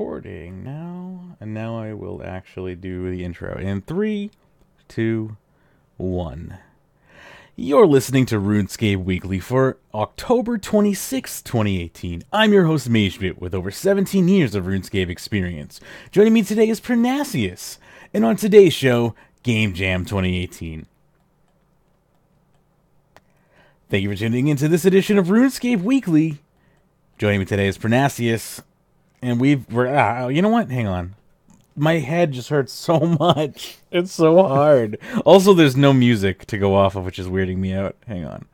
recording now, and now I will actually do the intro in 3, 2, 1. You're listening to Runescape Weekly for October 26, 2018. I'm your host, Magebit, with over 17 years of RuneScape experience. Joining me today is Pyrnassius, and on today's show, Game Jam 2018. Thank you for tuning into this edition of RuneScape Weekly. Joining me today is Pyrnassius, and we're you know what? Hang on. My head just hurts so much. It's so hard. Also, there's no music to go off of, which is weirding me out. Hang on.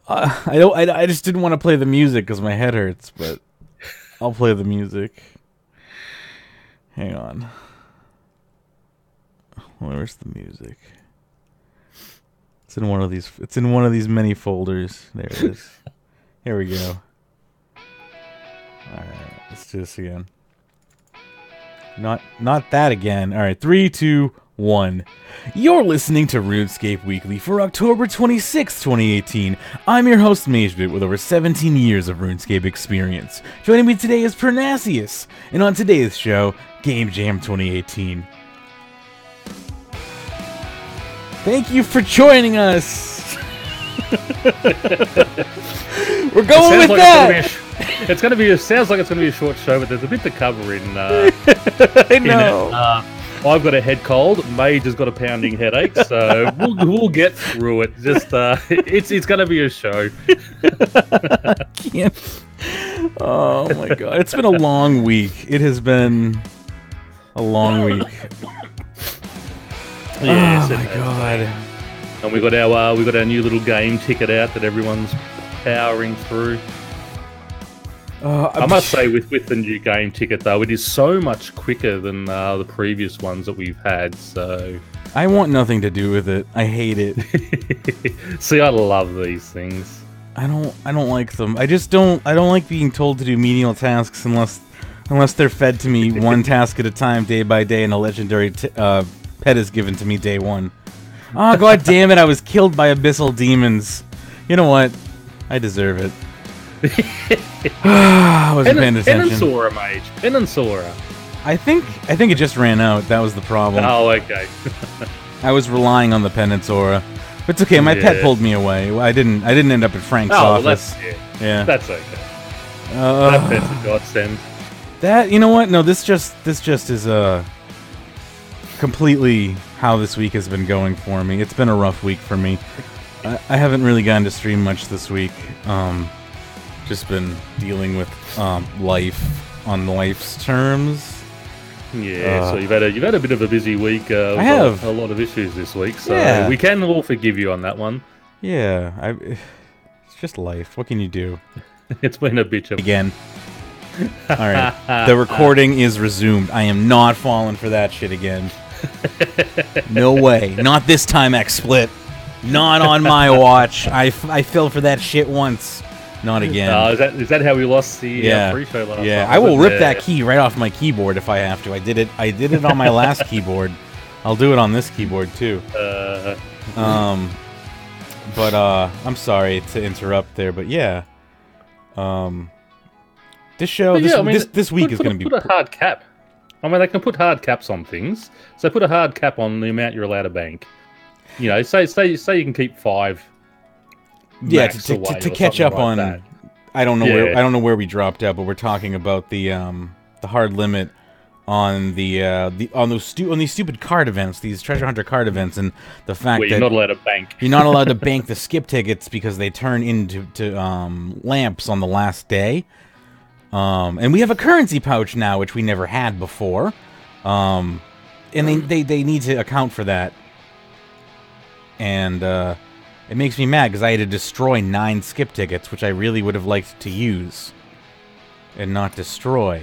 I just didn't want to play the music because my head hurts, but I'll play the music. Hang on. Where's the music? It's in one of these. It's in one of these many folders. There it is. Here we go. All right, let's do this again. Not that again. All right, 3, 2, 1. You're listening to RuneScape Weekly for October 26, 2018. I'm your host, Magebit, with over 17 years of RuneScape experience. Joining me today is Pyrnassius, and on today's show, Game Jam 2018. Thank you for joining us. We're going with that. It's going to be. It sounds like it's going to be a short show, but there's a bit to cover in. I know. I've got a head cold. Mage has got a pounding headache, so we'll get through it. Just it's going to be a show. Can't. Oh my god! It's been a long week. It has been a long week. Yes, oh my god! And we got our new little game ticket out that everyone's powering through. I must say, with the new game ticket though, it is so much quicker than the previous ones that we've had. So I want nothing to do with it. I hate it. See, I love these things. I don't like them. I don't like being told to do menial tasks unless they're fed to me one task at a time, day by day, and a legendary pet is given to me day one. Oh god damn it! I was killed by abyssal demons. You know what? I deserve it. I wasn't paying attention. Pyrnassius, mage. Pyrnassius. I think it just ran out. That was the problem. Oh, okay. I was relying on the penance aura. But it's okay, my pet pulled me away. I didn't end up at Frank's office. That's okay. That pet's a godsend. That, you know what? No, this just is completely how this week has been going for me. It's been a rough week for me. I haven't really gotten to stream much this week. Just been dealing with life on life's terms. Yeah, so you've had a bit of a busy week. I have a lot of issues this week, so we can all forgive you on that one. Yeah, it's just life. What can you do? It's been a bitch again. All right, the recording is resumed. I am not falling for that shit again. No way. Not this time, XSplit. Not on my watch. I fell for that shit once. Not again. Is that how we lost the pre-show last time? Yeah, I will rip that key right off my keyboard if I have to. I did it on my last keyboard. I'll do it on this keyboard too. I'm sorry to interrupt there, but yeah. This show, this week is going to be... Put a hard cap. I mean, they can put hard caps on things. So put a hard cap on the amount you're allowed to bank. You know, say you can keep 5. Yeah, to catch up on that. I don't know where we dropped out, but we're talking about the hard limit on these stupid card events, these treasure hunter card events, and the fact that you're not allowed to bank. You're not allowed to bank the skip tickets because they turn into lamps on the last day. And we have a currency pouch now, which we never had before. And they need to account for that. And it makes me mad because I had to destroy 9 skip tickets, which I really would have liked to use and not destroy.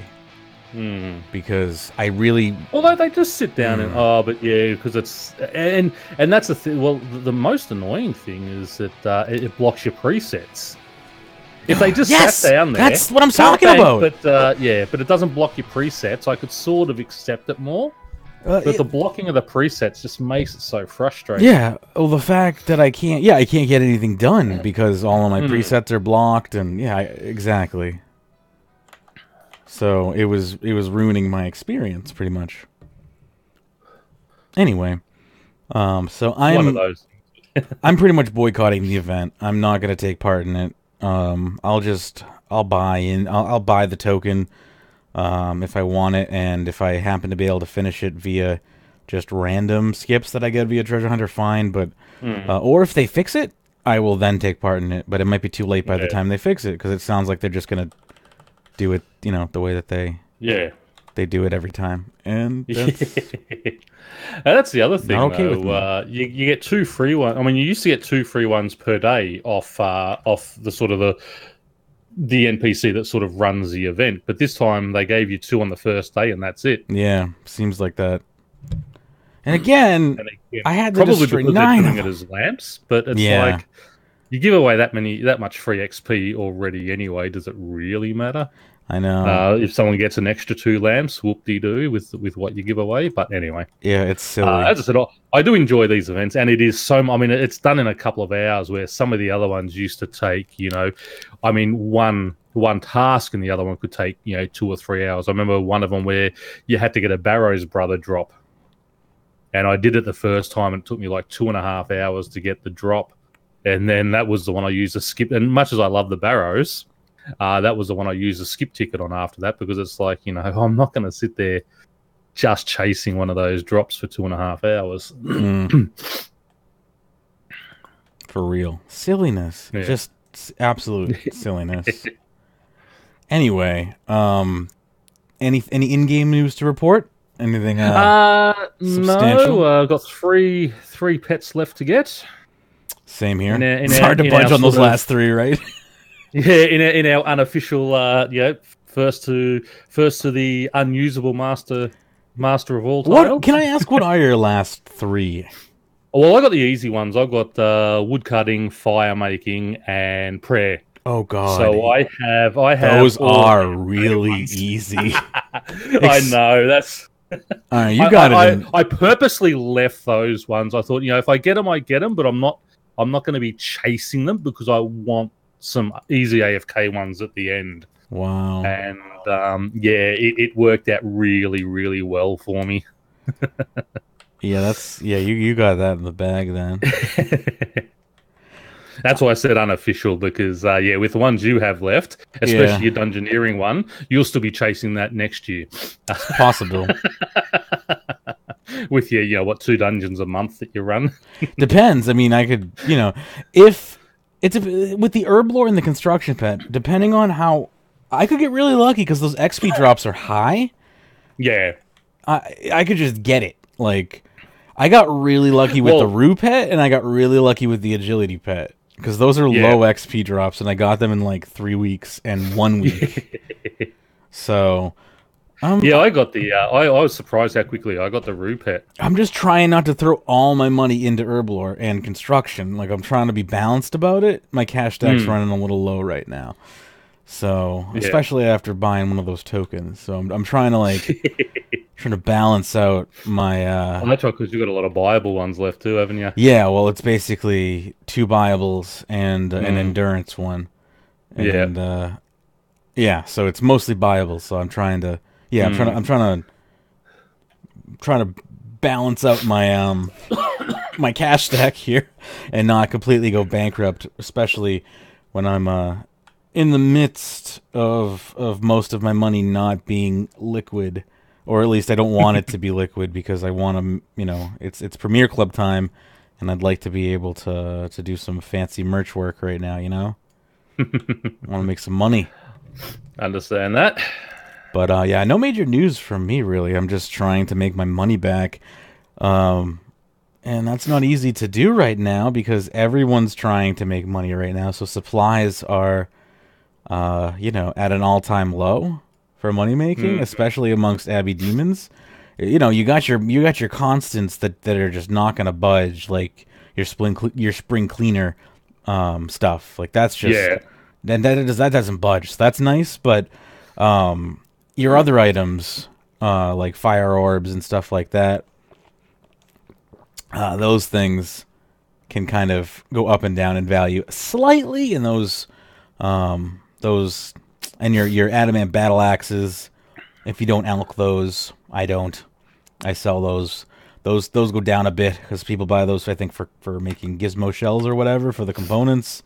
Because I really... Although they just sit down and... Oh, but yeah, because it's... And that's the thing... Well, the most annoying thing is that it blocks your presets. If they just sat down there... That's what I'm talking about! But it doesn't block your presets. I could sort of accept it more. But the blocking of the presets just makes it so frustrating. Yeah, well, the fact that I can't get anything done because all of my presets are blocked, and exactly. So it was ruining my experience pretty much. Anyway, so One of those. I'm pretty much boycotting the event. I'm not going to take part in it. I'll buy the token if I want it, and if I happen to be able to finish it via just random skips that I get via Treasure Hunter, fine. But or if they fix it, I will then take part in it. But it might be too late by the time they fix it, because it sounds like they're just going to do it, the way that they do it every time, and that's the other thing. Not okay with you get 2 free ones. I mean, you used to get 2 free ones per day off the sort of the NPC that sort of runs the event. But this time they gave you 2 on the first day, and that's it. Yeah, seems like that. And again, I had to probably destroy because 9 they're doing it as lamps, but it's like you give away that much free XP already anyway. Does it really matter? I know. If someone gets an extra 2 lamps, whoop-de-doo with what you give away. But anyway. Yeah, it's silly. As I said, I do enjoy these events, and it is so... I mean, it's done in a couple of hours, where some of the other ones used to take, one task, and the other one could take, 2 or 3 hours. I remember one of them where you had to get a Barrow's Brother drop. And I did it the first time, and it took me like 2.5 hours to get the drop. And then that was the one I used to skip. And much as I love the Barrows... that was the one I used a skip ticket on after that, because it's like, I'm not going to sit there just chasing one of those drops for 2.5 hours. For real. Silliness. Yeah. Just absolute silliness. Anyway, any in-game news to report? Anything substantial? No, I've got three pets left to get. Same here. It's hard to budge on those last 3, right? Yeah, in our unofficial, first to the unusable master of all title. Can I ask, what are your last 3? Well, I got the easy ones. I got woodcutting, fire making, and prayer. Oh God! So I have. Those are really easy. I know that's. You got it. I purposely left those ones. I thought, if I get them, I get them, but I'm not going to be chasing them, because I want some easy AFK ones at the end. Wow. And it worked out really, really well for me. You got that in the bag then. That's why I said unofficial, because with the ones you have left, especially your dungeoneering one, you'll still be chasing that next year. It's possible. With your 2 dungeons a month that you run. Depends. I mean, I could, if it's with the herb lore and the construction pet, depending on how, I could get really lucky, because those XP drops are high. Yeah. I could just get it. Like, I got really lucky with the Rue pet, and I got really lucky with the agility pet, because those are low XP drops, and I got them in like 3 weeks and 1 week. So, I got the. I was surprised how quickly I got the Rue pet. I'm just trying not to throw all my money into herb lore and construction. Like, I'm trying to be balanced about it. My cash stack's running a little low right now. So, especially after buying one of those tokens. So I'm trying to balance out my... that's because you've got a lot of buyable ones left too, haven't you? Yeah, well, it's basically 2 buyables and an endurance one. And, so it's mostly buyable. So I'm trying to... Yeah, I'm trying to balance out my my cash stack here and not completely go bankrupt, especially when I'm in the midst of most of my money not being liquid, or at least I don't want it to be liquid, because I want to, it's Premier Club time, and I'd like to be able to do some fancy merch work right now, I want to make some money. Understand that. But no major news from me, really. I'm just trying to make my money back. And that's not easy to do right now, because everyone's trying to make money right now. So supplies are, at an all-time low for money making, especially amongst Abbey Demons. You got your constants that are just not going to budge, like your spring cleaner stuff. Like, that's just that doesn't budge. So that's nice, but your other items, like fire orbs and stuff like that, those things can kind of go up and down in value slightly, and those and your adamant battle axes. If you don't elk those, I don't. I sell those. Those go down a bit because people buy those, I think, for making gizmo shells or whatever for the components.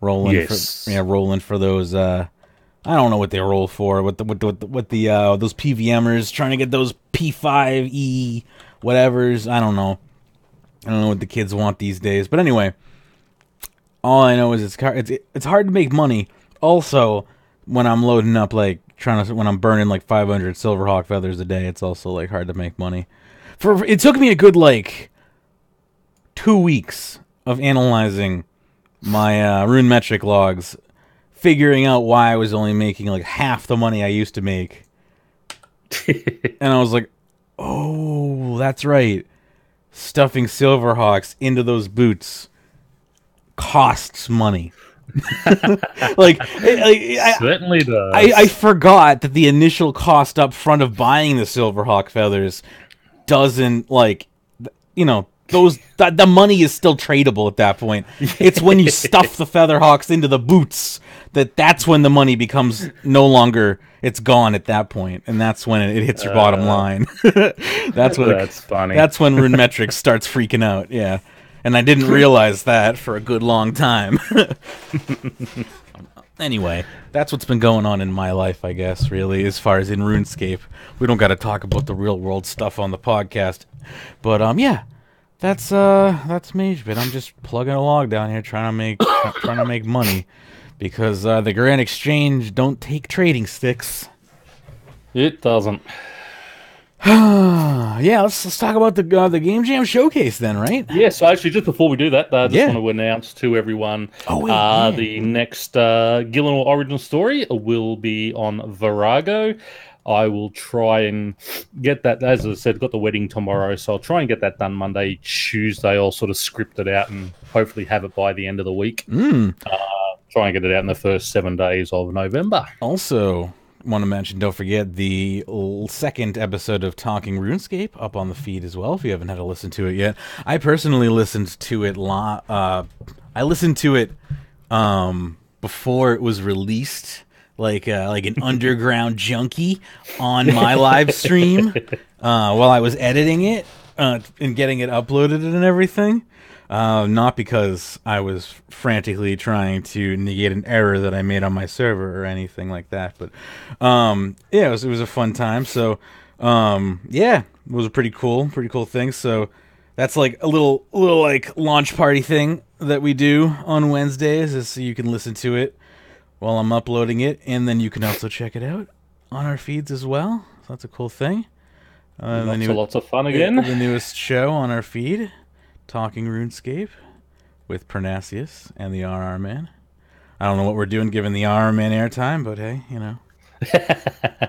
Rolling for those. I don't know what they roll for. What the those PVMers trying to get those P5E whatevers. I don't know. I don't know what the kids want these days. But anyway, all I know is it's hard to make money. Also, when I'm loading up when I'm burning like 500 Silverhawk feathers a day, it's also like hard to make money. It took me a good 2 weeks of analyzing my rune metric logs, figuring out why I was only making like half the money I used to make. And I was like, oh, that's right. Stuffing Silverhawks into those boots costs money. Certainly does. I forgot that the initial cost up front of buying the Silverhawk feathers doesn't the money is still tradable at that point. It's when you stuff the Featherhawks into the boots that's when the money becomes no longer, it's gone at that point, and that's when it hits your bottom line. That's funny. That's when Rune Metrics starts freaking out. Yeah, and I didn't realize that for a good long time. Anyway, that's what's been going on in my life, I guess, really, as far as in RuneScape. We don't got to talk about the real world stuff on the podcast. But, yeah, that's Magebit. I'm just plugging a log down here trying to make money because the Grand Exchange don't take trading sticks. It doesn't. Yeah, let's talk about the Game Jam Showcase then, right? Yeah, so actually, just before we do that, I just want to announce to everyone the next Gillenor Origin Story will be on Virago. I will try and get that, as I said, got the wedding tomorrow, so I'll try and get that done Monday, Tuesday. I'll sort of script it out and hopefully have it by the end of the week. Try and get it out in the first 7 days of November. Also, want to mention, don't forget the second episode of Talking RuneScape up on the feed as well, if you haven't had to listen to it yet. I personally listened to it I listened to it before it was released, like an underground junkie on my live stream while I was editing it and getting it uploaded and everything. Not because I was frantically trying to negate an error that I made on my server or anything like that, but yeah, it was a fun time. So yeah, it was a pretty cool thing. So that's like a little like launch party thing that we do on Wednesdays, is so you can listen to it while I'm uploading it, and then you can also check it out on our feeds as well. So that's a cool thing. Lots of fun again. The newest show on our feed, Talking RuneScape with Pyrnassius and the RR Man. I don't know what we're doing given the RR Man airtime, but hey,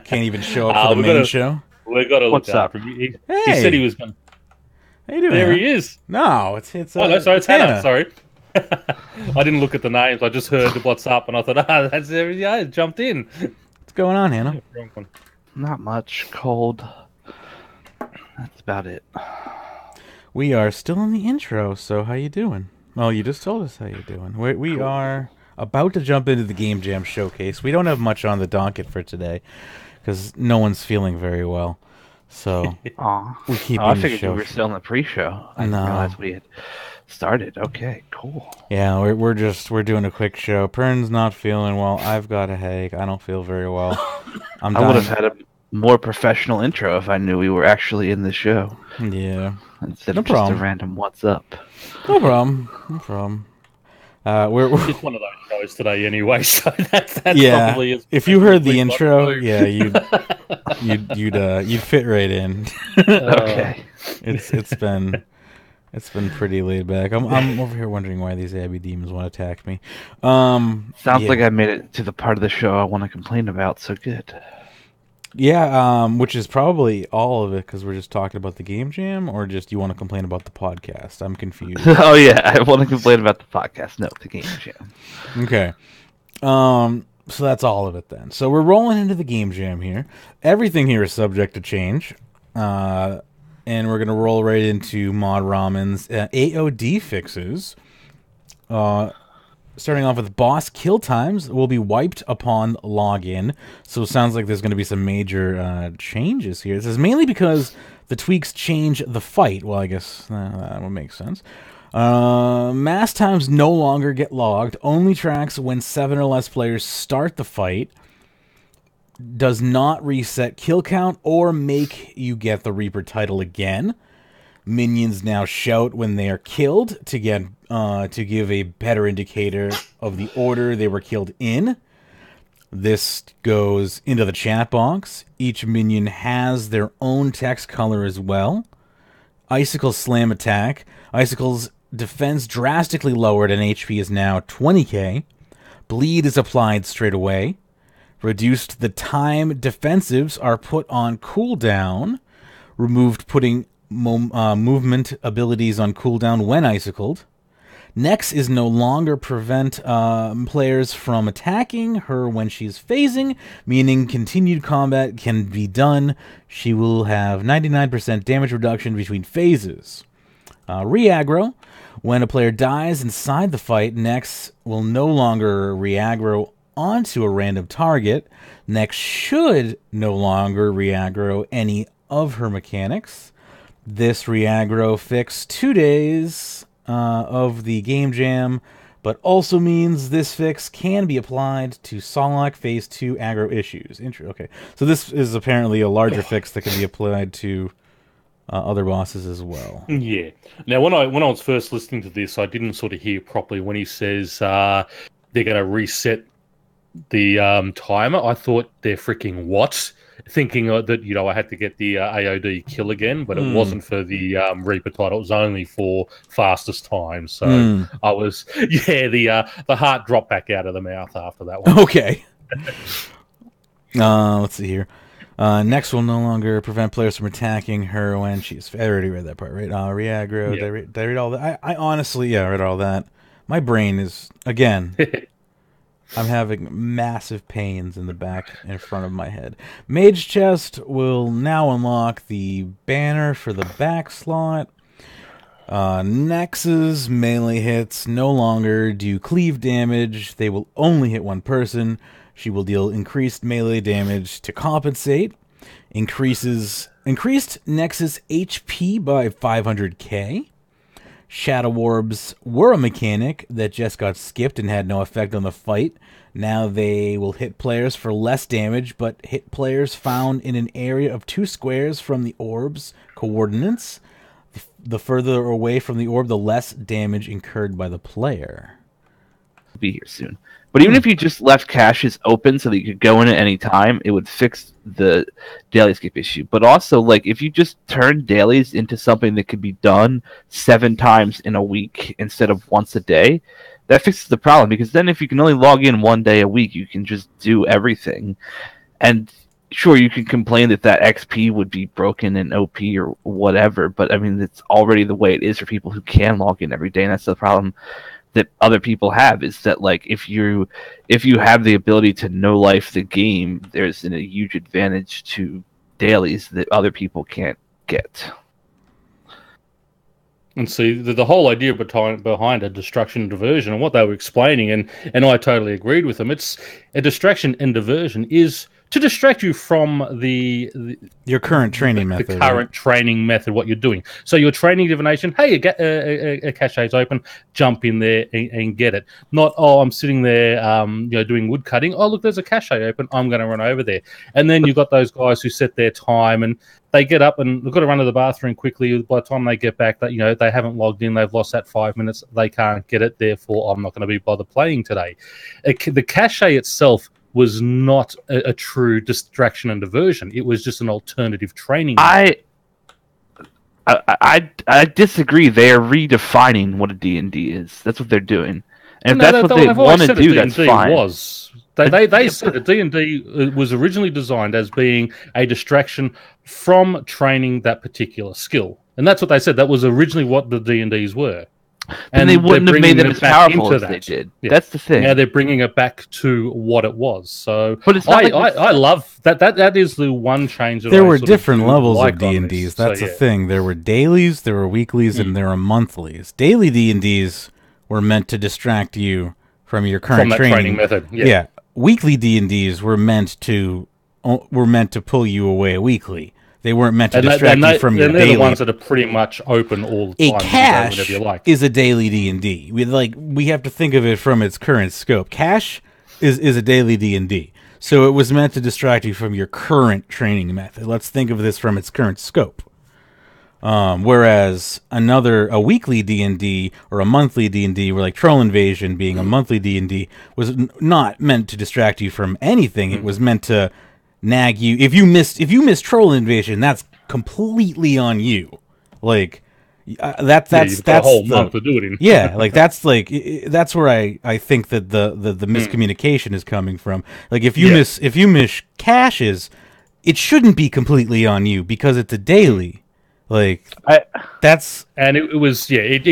can't even show up for the main show. We've got to look up. He said he was going. How you doing? There Hannah? He is. No, it's no, sorry, it's Hannah. Sorry. I didn't look at the names. I just heard what's up, and I thought, that's there. Yeah, I jumped in. What's going on, Hannah? Not much. Cold. That's about it. We are still in the intro, so how you doing? Well, you just told us how you doing. We are about to jump into the Game Jam Showcase. We don't have much on the docket for today because no one's feeling very well. So we keep. I figured you were still in the pre-show. I didn't realize we had started. Okay, cool. Yeah, we're doing a quick show. Pern's not feeling well. I've got a headache. I don't feel very well. I would have had a more professional intro if I knew we were actually in the show. Yeah. Instead of just a random what's up. No problem. We're it's one of those shows today anyway, so that's yeah. Probably if you heard the intro, yeah, you'd fit right in. Okay. It's been pretty laid back. I'm over here wondering why these Abbey demons want to attack me. Sounds like I made it to the part of the show I want to complain about, so good. Yeah, which is probably all of it, because we're just talking about the Game Jam, or just you want to complain about the podcast? I'm confused. Oh, yeah, I want to complain about the podcast. No, the Game Jam. Okay. So that's all of it then. So we're rolling into the Game Jam here. Everything here is subject to change. And we're going to roll right into Mod Ramen's AOD fixes. starting off with boss kill times will be wiped upon login. So it sounds like there's going to be some major changes here. This is mainly because the tweaks change the fight. Well, I guess that would make sense. Mass times no longer get logged. Only tracks when 7 or less players start the fight. Does not reset kill count or make you get the Reaper title again. Minions now shout when they are killed to give a better indicator of the order they were killed in. This goes into the chat box. Each minion has their own text color as well. Icicle slam attack. Icicle's defense drastically lowered and HP is now 20k. Bleed is applied straight away. Reduced the time defensives are put on cooldown. Removed putting movement abilities on cooldown when icicled. Nex is no longer prevent players from attacking her when she's phasing, meaning continued combat can be done. She will have 99% damage reduction between phases. Re-aggro. When a player dies inside the fight, Nex will no longer re-aggro onto a random target. Nex should no longer re-aggro any of her mechanics. This re-aggro fixed 2 days of the game jam, but also means this fix can be applied to Solok Phase 2 aggro issues. Okay, so this is apparently a larger fix that can be applied to other bosses as well. Yeah. Now, when I was first listening to this, I didn't sort of hear properly when he says they're going to reset the timer. I thought they're freaking what? Thinking that, you know, I had to get the AOD kill again, but it wasn't for the Reaper title. It was only for fastest time. So I was, the heart dropped back out of the mouth after that one. Okay. Let's see here. Next will no longer prevent players from attacking her when she's... I already read that part, right? Re-aggro. Yeah. Did I read all that? I honestly, read all that. My brain is, again... I'm having massive pains in the back in front of my head. Mage Chest will now unlock the banner for the back slot. Nex's melee hits no longer do cleave damage. They will only hit one person. She will deal increased melee damage to compensate. Increased Nex's HP by 500k. Shadow Orbs were a mechanic that just got skipped and had no effect on the fight. Now they will hit players for less damage, but hit players found in an area of 2 squares from the orb's coordinates. The further away from the orb, the less damage incurred by the player. Be here soon. But even if you just left caches open so that you could go in at any time, it would fix the daily skip issue. But also, like, if you just turn dailies into something that could be done 7 times in a week instead of once a day, that fixes the problem. Because then if you can only log in 1 day a week, you can just do everything. And sure, you can complain that XP would be broken in OP or whatever, but I mean, it's already the way it is for people who can log in every day, and that's the problem that other people have, is that, like, if you have the ability to no life the game, there's a huge advantage to dailies that other people can't get. And see, the whole idea behind a distraction and diversion, and what they were explaining, and I totally agreed with them, it's a distraction and diversion is to distract you from your current training method. The current training method, what you're doing. So you're training divination. Hey, a cache is open. Jump in there and get it. Not, I'm sitting there, doing wood cutting. Oh, look, there's a cache open. I'm going to run over there. And then you've got those guys who set their time and they get up and they've got to run to the bathroom quickly. By the time they get back, that they haven't logged in. They've lost that 5 minutes. They can't get it. Therefore, I'm not going to be bothered playing today. The cache itself was not a true distraction and diversion. It was just an alternative training. I disagree. They are redefining what a D&D is. That's what they're doing. And if that's what they want to do, that's fine. They said that D&D was originally designed as being a distraction from training that particular skill. And that's what they said. That was originally what the D&Ds were. And they wouldn't have made them as powerful as they did. Yeah. That's the thing. Now they're bringing it back to what it was. So, but it's I love that. That is the one change. That there were different levels of D&Ds. That's the thing. There were dailies, there were weeklies, and there were monthlies. Daily D&Ds were meant to distract you from your current that training method. Yeah. Weekly D&Ds were meant to pull you away weekly. They weren't meant to distract you from your daily. They're the ones that are pretty much open all the time. A cache is a daily D&D. We have to think of it from its current scope. Cache is a daily D&D. So it was meant to distract you from your current training method. Let's think of this from its current scope. Whereas a weekly D&D or a monthly D&D, where like Troll Invasion being a monthly D&D, was not meant to distract you from anything. It was meant to nag you. If you missed Troll Invasion, that's completely on you. Like that's a whole month to do it in. Yeah, like that's where I think that the miscommunication is coming from. Like if you miss caches, it shouldn't be completely on you because it's a daily. Like it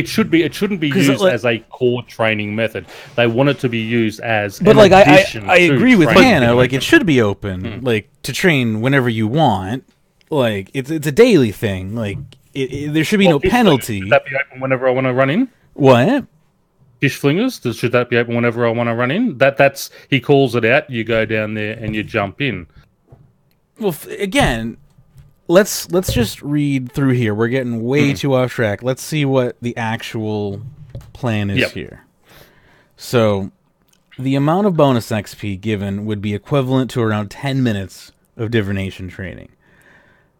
should be. It shouldn't be used as a core training method. They want it to be used as. But like I agree with Hannah. Like it should be open, like to train whenever you want. Like it's a daily thing. Like there should be no penalty. Should that be open whenever I want to run in? What? Fish flingers? Should that be open whenever I want to run in? That's he calls it out. You go down there and you jump in. Well, again. Let's just read through here. We're getting way too off track. Let's see what the actual plan is here. So, the amount of bonus XP given would be equivalent to around 10 minutes of divination training.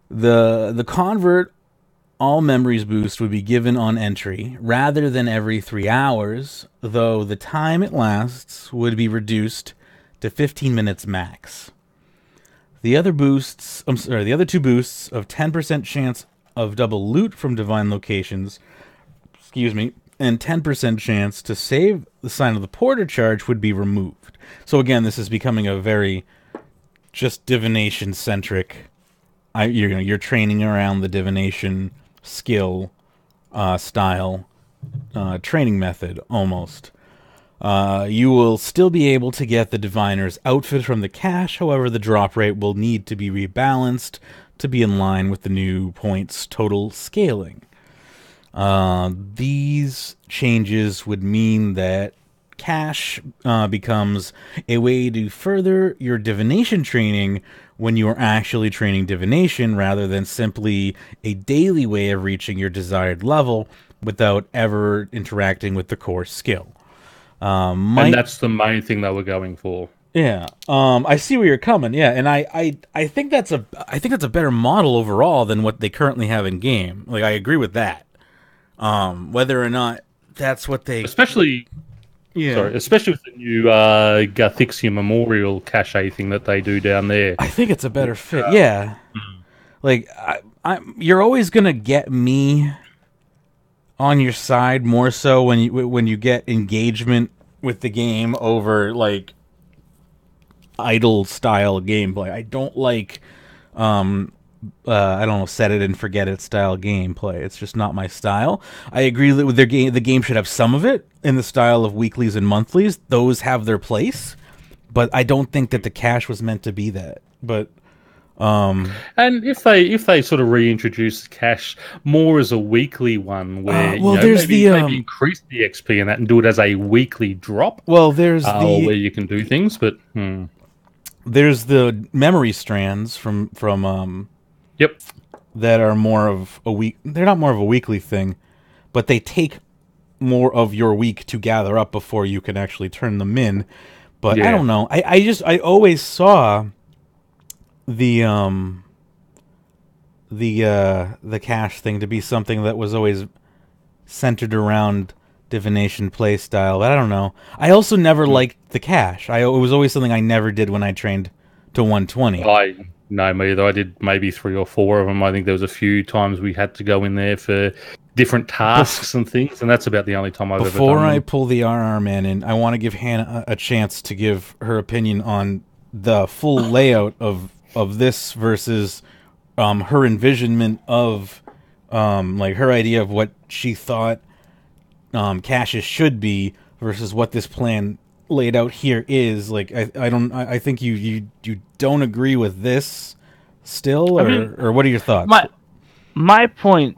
The convert all memories boost would be given on entry rather than every 3 hours, though the time it lasts would be reduced to 15 minutes max. The other two boosts of 10% chance of double loot from divine locations, and 10% chance to save the sign of the porter charge would be removed. So again, this is becoming a very just divination centric. You're training around the divination skill style training method almost. You will still be able to get the Diviner's outfit from the cache, however the drop rate will need to be rebalanced to be in line with the new points total scaling. These changes would mean that cache becomes a way to further your divination training when you are actually training divination rather than simply a daily way of reaching your desired level without ever interacting with the core skill. And that's the main thing that we're going for. Yeah. I see where you're coming. Yeah, and I think that's a better model overall than what they currently have in game. Like I agree with that. Whether or not that's what they especially with the new Gathixia Memorial cache thing that they do down there. I think it's a better fit. Yeah. Like you're always gonna get me on your side more so when you get engagement with the game over like idle style gameplay. I don't like I don't know, set it and forget it style gameplay. It's just not my style. I agree that with their game, the game should have some of it in the style of weeklies and monthlies. Those have their place, but I don't think that the cache was meant to be that. But and if they sort of reintroduce the cache more as a weekly one, where maybe increase the XP and that, and do it as a weekly drop. Well, there's where you can do things, but there's the memory strands from that are more of a week. They're not more of a weekly thing, but they take more of your week to gather up before you can actually turn them in. But I don't know. I always saw the cache thing to be something that was always centered around divination play style, but I don't know. I also never liked the cache. It was always something I never did when I trained to 120. No, me either. I did maybe 3 or 4 of them. I think there was a few times we had to go in there for different tasks and things, and that's about the only time I've ever done Before I pull the RR man in, I want to give Hannah a chance to give her opinion on the full layout of this versus her envisionment of like her idea of what she thought caches should be versus what this plan laid out here is. Like I think you don't agree with this still, or what are your thoughts? My point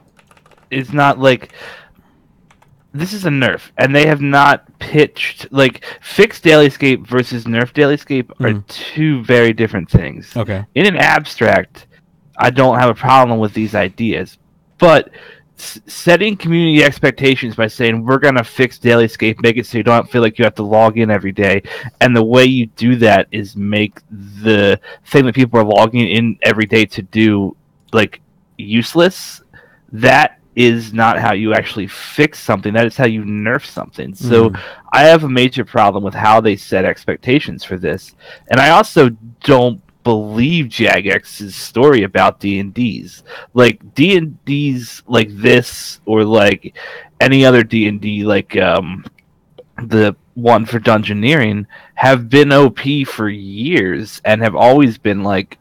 is not like this is a nerf, and they have not pitched like fixed dailyscape versus nerf dailyscape are two very different things. Okay. In an abstract, I don't have a problem with these ideas, but setting community expectations by saying we're gonna fix dailyscape, make it so you don't feel like you have to log in every day, and the way you do that is make the thing that people are logging in every day to do like useless. That is not how you actually fix something. That is how you nerf something. So I have a major problem with how they set expectations for this, and I also don't believe Jagex's story about D&Ds. Like D&Ds like this, or like any other D&D, like the one for Dungeoneering, have been OP for years and have always been like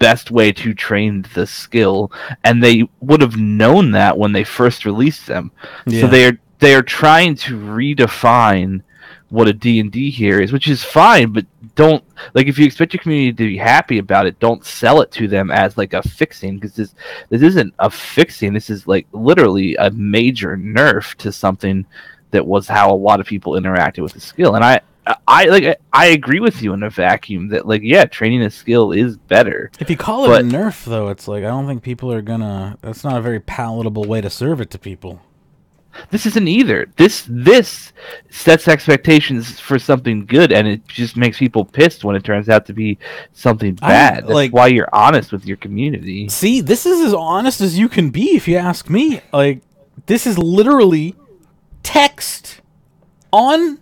best way to train the skill, and they would have known that when they first released them. So they are trying to redefine what a D&D here is, which is fine, but don't, like, if you expect your community to be happy about it, don't sell it to them as like a fixing, because this isn't a fixing. This is like literally a major nerf to something that was how a lot of people interacted with the skill. And I agree with you in a vacuum that, like, yeah, training a skill is better. If you call it a nerf, though, it's like, I don't think people are gonna, that's not a very palatable way to serve it to people. This isn't either. This sets expectations for something good, and it just makes people pissed when it turns out to be something bad. That's why you're honest with your community. See, this is as honest as you can be, if you ask me. Like, this is literally text on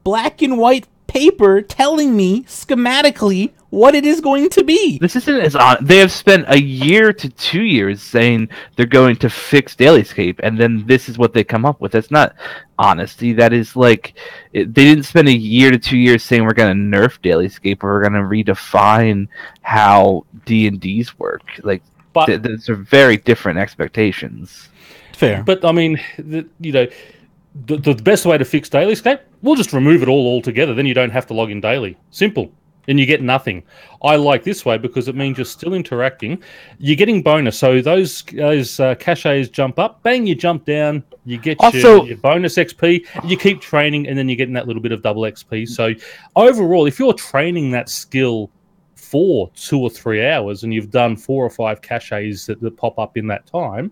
black and white paper telling me schematically what it is going to be. This isn't as on. They have spent a year to 2 years saying they're going to fix dailyscape, and then this is what they come up with. That's not honesty. That is like, they didn't spend a year to 2 years saying we're going to nerf dailyscape or we're going to redefine how D&Ds work. Like, those are very different expectations. Fair. But I mean, the best way to fix dailyscape, we'll just remove it all altogether. Then you don't have to log in daily. Simple. And you get nothing. I like this way because it means you're still interacting. You're getting bonus. So those caches jump up, bang, you jump down, you get your bonus XP, you keep training, and then you're getting that little bit of double XP. So overall, if you're training that skill for 2 or 3 hours and you've done 4 or 5 caches that pop up in that time,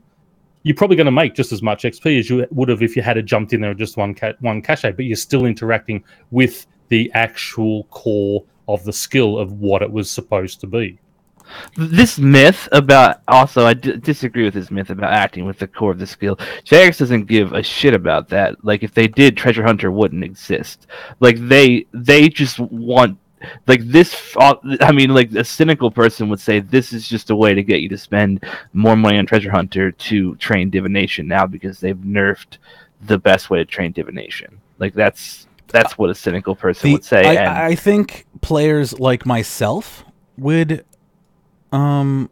you're probably going to make just as much XP as you would have if you had jumped in there with just one cache, but you're still interacting with the actual core of the skill of what it was supposed to be. This myth about, also, I disagree with this myth about acting with the core of the skill. Jagex doesn't give a shit about that. Like, if they did, Treasure Hunter wouldn't exist. Like, they just want, like, this, I mean, like, a cynical person would say this is just a way to get you to spend more money on Treasure Hunter to train divination now, because they've nerfed the best way to train divination. Like, that's what a cynical person would say. I think players like myself would are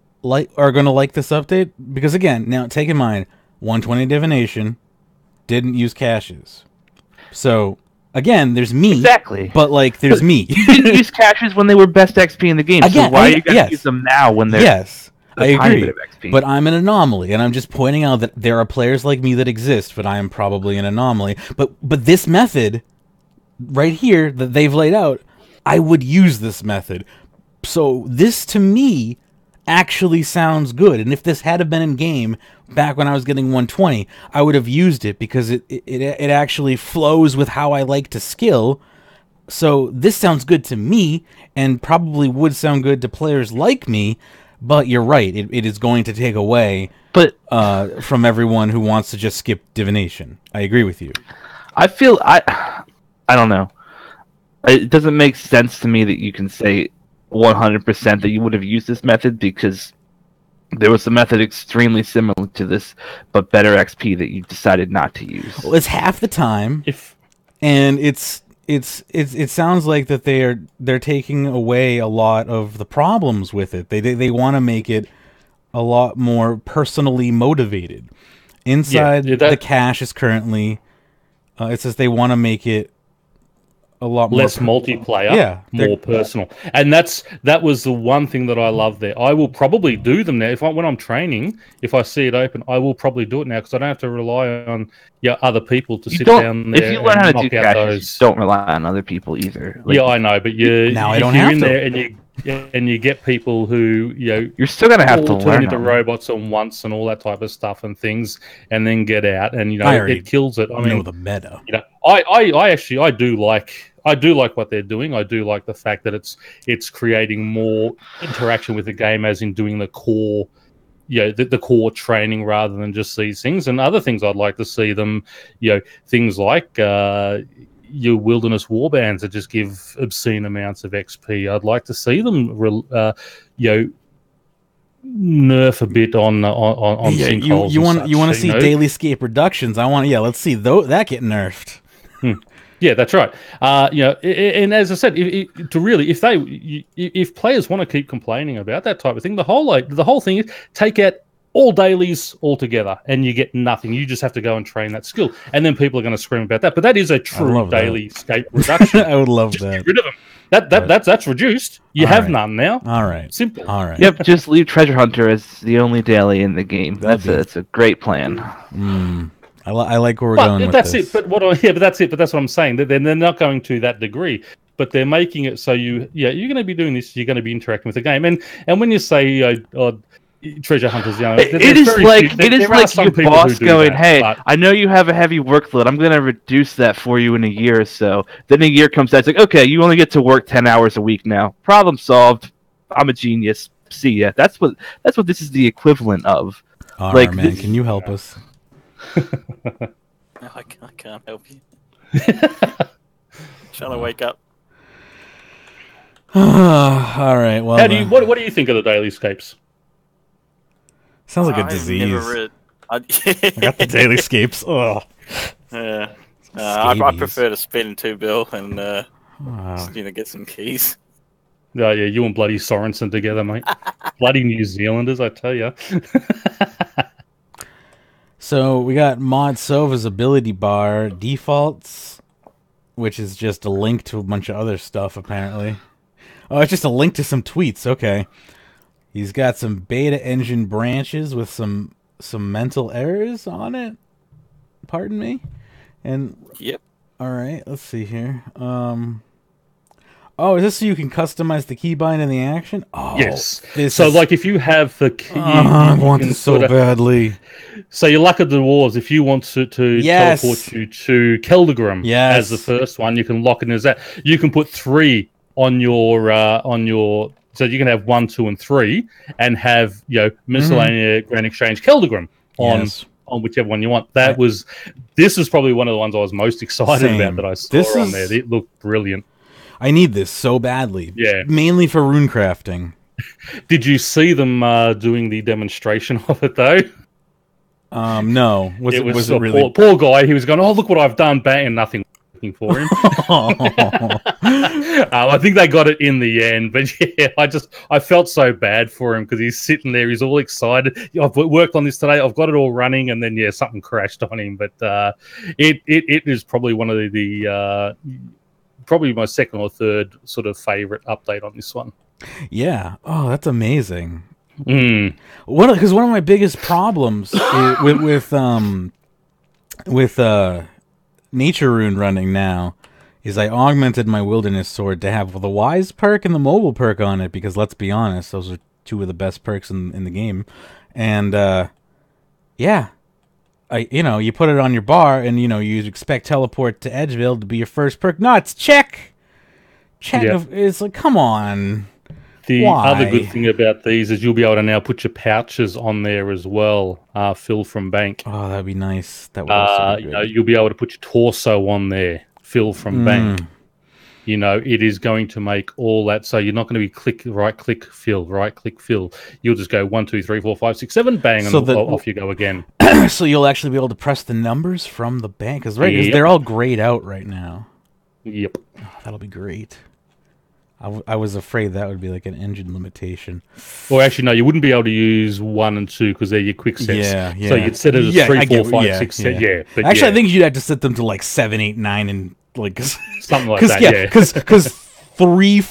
going to like this update, because, again, now take in mind 120 divination didn't use caches. So again, there's me. Exactly. But, like, there's me. You didn't use caches when they were best XP in the game. Again, so why are you going to use them now when they're I agree. But I'm an anomaly, and I'm just pointing out that there are players like me that exist, but I am probably an anomaly. But this method right here that they've laid out, I would use this method. So this, to me, actually sounds good. And if this had been in game back when I was getting 120, I would have used it, because it actually flows with how I like to skill. So this sounds good to me, and probably would sound good to players like me. But you're right, it is going to take away from everyone who wants to just skip divination. I agree with you. I don't know. It doesn't make sense to me that you can say 100% that you would have used this method, because there was a method extremely similar to this, but better XP, that you decided not to use. Well, it's half the time, and it sounds like that they're taking away a lot of the problems with it. They want to make it a lot more personally motivated. Inside the cache is currently, it says they want to make it a lot more less multiplayer, more personal. And that was the one thing that I love there. I will probably do them now when I'm training. If I see it open, I will probably do it now because I don't have to rely on other people to sit down there. If you learn how to do knock out caches, you don't rely on other people either. Like, I know, but now I don't have to. There and you get people who you're still gonna have to turn learn into robots at once and all that type of stuff and things, and then get out and it kills it. I mean, the meta. I do like what they're doing. I do like the fact that it's creating more interaction with the game, as in doing the core, the core training rather than just these things. And other things I'd like to see them, things like your wilderness warbands that just give obscene amounts of XP. I'd like to see them, nerf a bit on sinkholes. You want to see daily escape reductions? Let's see that get nerfed. Yeah, that's right. And as I said, if players want to keep complaining about that type of thing, the whole thing is take out all dailies altogether, and you get nothing. You just have to go and train that skill, and then people are going to scream about that. But that is a true daily escape reduction. I would love just that. Get rid of them. That's reduced. You have none now. All right, simple. All right. Yep, just leave Treasure Hunter as the only daily in the game. That's a great plan. I like where we're going with this. That's it. But that's it. But that's what I'm saying. They're not going to that degree. But they're making it so you're going to be doing this. You're going to be interacting with the game. And when you say treasure hunters, it is like your boss going, "Hey, I know you have a heavy workload. I'm going to reduce that for you in a year or so." Then a year comes out, it's like, "Okay, you only get to work 10 hours a week now. Problem solved. I'm a genius. See ya." That's what this is the equivalent of. All right, man, can you help us? I can't help you. Trying to wake up. All right. Well, what do you think of the daily escapes? Sounds like a disease. I got the daily escapes. Oh. Yeah. I prefer to spend $2 and get some keys. Oh, yeah, you and bloody Sorensen together, mate. Bloody New Zealanders, I tell you. So we got Mod Sova's ability bar defaults, which is just a link to a bunch of other stuff, apparently. Oh, it's just a link to some tweets. Okay. He's got some beta engine branches with some mental errors on it. Pardon me. And yep. All right, let's see here. Oh, is this so you can customize the keybind and the action? Oh, yes. So, like, if you have the key, I want this so badly. So, your Luck of the Dwarves, if you want to teleport you to Keldegrim as the first one, you can lock it in as that. You can put 3 on your. So you can have 1, 2, and 3, and have Miscellanea Grand Exchange Keldegrim on whichever one you want. This is probably one of the ones I was most excited about that I saw on there. It looked brilliant. I need this so badly. Yeah, mainly for rune crafting. Did you see them doing the demonstration of it though? No. Was it really poor guy? He was going, "Oh, look what I've done!" Bang, and nothing for him. I think they got it in the end, but yeah, I felt so bad for him because he's sitting there, he's all excited. I've worked on this today, I've got it all running, and then something crashed on him. But it is probably one of the probably my second or third sort of favorite update on this one. Yeah. Oh, that's amazing. Because one of my biggest problems with Nature Rune running now is I augmented my Wilderness Sword to have the Wise perk and the Mobile perk on it, because let's be honest, those are 2 of the best perks in the game. And you put it on your bar, and you expect Teleport to Edgeville to be your first perk. No, it's check. Yep. It's like, come on. The other good thing about these is you'll be able to now put your pouches on there as well, fill from bank. Oh, that'd be nice. That would also be good. You'll be able to put your torso on there, fill from bank. It is going to make all that, so you're not going to be right click fill. You'll just go 1, 2, 3, 4, 5, 6, 7, bang, and off you go again. So you'll actually be able to press the numbers from the bank, because they're all grayed out right now. Yep. Oh, that'll be great. I was afraid that would be like an engine limitation. Or actually, no, you wouldn't be able to use 1 and 2 because they're your quick sets. Yeah. So you'd set it as 3, 4, 5, 6, 7. Yeah. But actually, I think you'd have to set them to like 7, 8, 9, and like Something like that, yeah. Because 3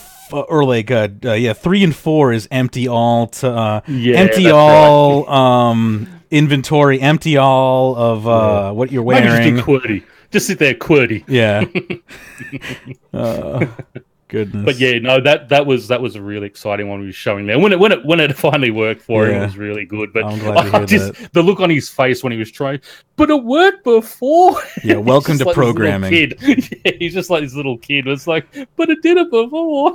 and 4 is empty all to empty all right. Inventory, empty all of what you're wearing. Maybe just do QWERTY. Just sit there, QWERTY. Yeah. Goodness. But yeah, no, that was a really exciting one we were showing there. When it finally worked for him, it was really good. But I'm glad to hear that. The look on his face when he was trying, but it worked before. Yeah, welcome to like programming. Yeah, he's just like this little kid. It's like, but it did it before.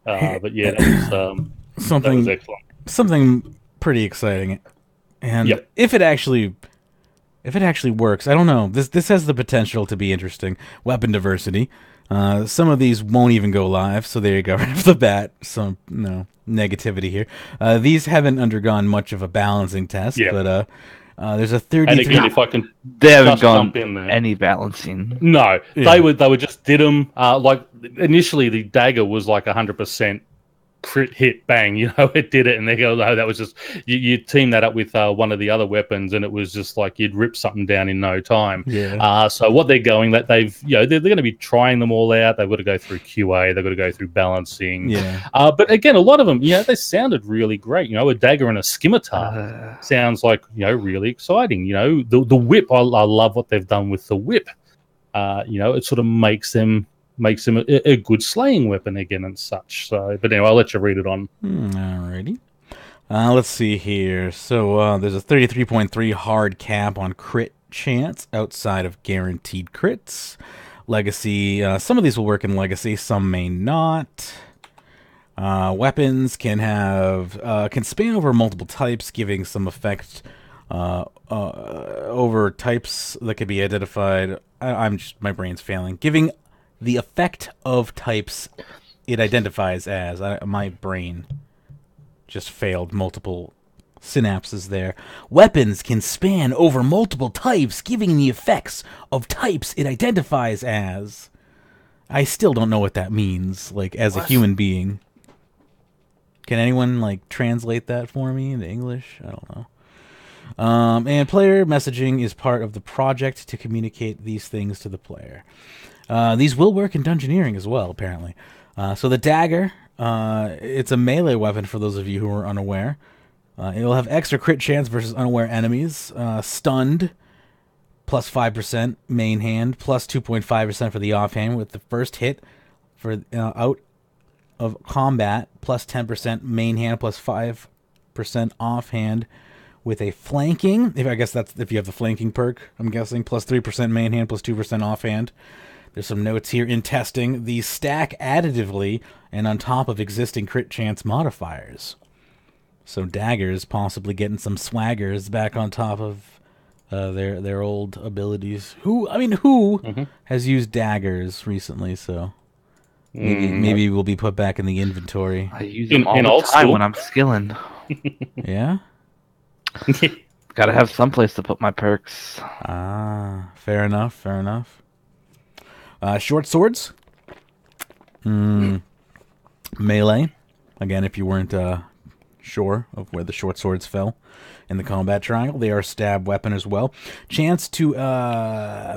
But yeah, that was excellent. Something pretty exciting, and if it actually works, I don't know. This has the potential to be interesting. Weapon diversity. Some of these won't even go live, so there you go right off the bat. Some negativity here. These haven't undergone much of a balancing test, but there's a 33. And again, if I can, they haven't gone any balancing. No, they were just did them. Like initially, the dagger was like 100%. Crit hit, bang, it did it, and they go, no, that was just you team that up with one of the other weapons, and it was just like you'd rip something down in no time. So what they're going, that they've they're going to be trying them all out. They've got to go through QA, they've got to go through balancing. But again, a lot of them, they sounded really great. A dagger and a scimitar sounds like really exciting. The whip, I love what they've done with the whip. It sort of makes him a good slaying weapon again and such. So, but anyway, I'll let you read it on. Alrighty. Let's see here. So there's a 33.3 hard cap on crit chance outside of guaranteed crits. Legacy. Some of these will work in Legacy. Some may not. Weapons can span over multiple types, giving some effect over types that could be identified. My brain's failing. Giving the effect of types it identifies as. My brain just failed. Multiple synapses there. Weapons can span over multiple types, giving the effects of types it identifies as. I still don't know what that means, as a human being. Can anyone, translate that for me into English? I don't know. And player messaging is part of the project to communicate these things to the player. These will work in Dungeoneering as well, apparently. So the dagger, it's a melee weapon for those of you who are unaware. It will have extra crit chance versus unaware enemies. Stunned, plus 5% main hand, plus 2.5% for the offhand with the first hit for out of combat, plus 10% main hand, plus 5% offhand with a flanking. I guess that's if you have the flanking perk, I'm guessing. Plus 3% main hand, plus 2% offhand. There's some notes here. In testing, these stack additively and on top of existing crit chance modifiers. So daggers possibly getting some swaggers back on top of their old abilities. Who has used daggers recently? So maybe will be put back in the inventory. I use them all the time when I'm skilling. Yeah? Gotta have someplace to put my perks. Fair enough. Short swords. Melee. Again, if you weren't sure of where the short swords fell in the combat triangle, they are a stab weapon as well. Chance to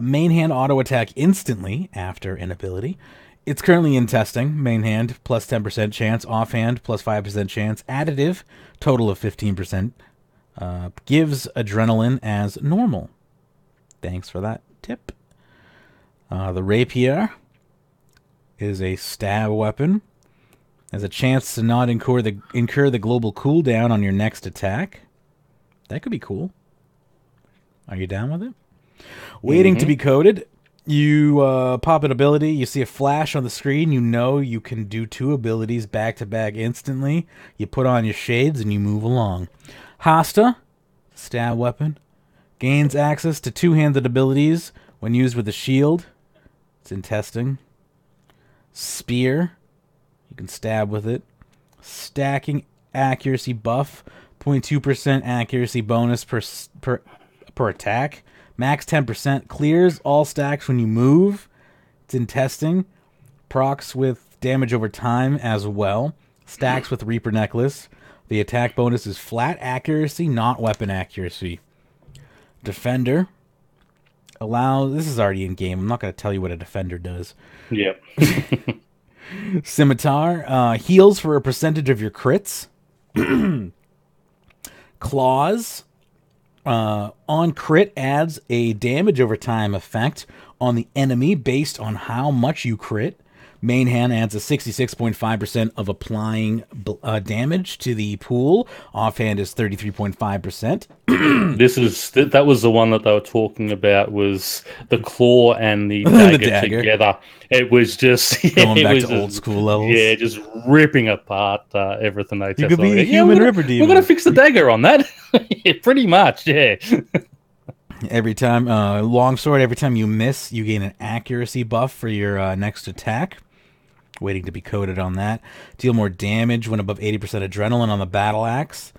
main hand auto attack instantly after an ability. It's currently in testing. Main hand, plus 10% chance. Offhand, plus 5% chance. Additive, total of 15%. Gives adrenaline as normal. Thanks for that tip. The rapier is a stab weapon. Has a chance to not incur the global cooldown on your next attack. That could be cool. Are you down with it? Waiting to be coded. You pop an ability. You see a flash on the screen. You know you can do 2 abilities back to back instantly. You put on your shades and you move along. Hasta, stab weapon, gains access to 2-handed abilities when used with a shield. It's in testing. Spear, you can stab with it. Stacking accuracy buff, 0.2% accuracy bonus per attack. Max 10%, clears all stacks when you move. It's in testing. Procs with damage over time as well. Stacks with Reaper Necklace. The attack bonus is flat accuracy, not weapon accuracy. Defender. This is already in game. I'm not going to tell you what a defender does. Yep. Scimitar heals for a percentage of your crits. Claws on crit adds a damage over time effect on the enemy based on how much you crit. Main hand adds a 66.5% of applying damage to the pool. Offhand is 33.5%. That was the one that they were talking about, was the claw and the dagger, together. It was just going back to old school levels. Yeah, just ripping apart everything they tested. You could be a human river demon. We're going to fix the dagger on that. Yeah, pretty much, yeah. Every time, longsword, every time you miss, you gain an accuracy buff for your next attack. Waiting to be coded on that. Deal more damage when above 80% adrenaline on the battle axe.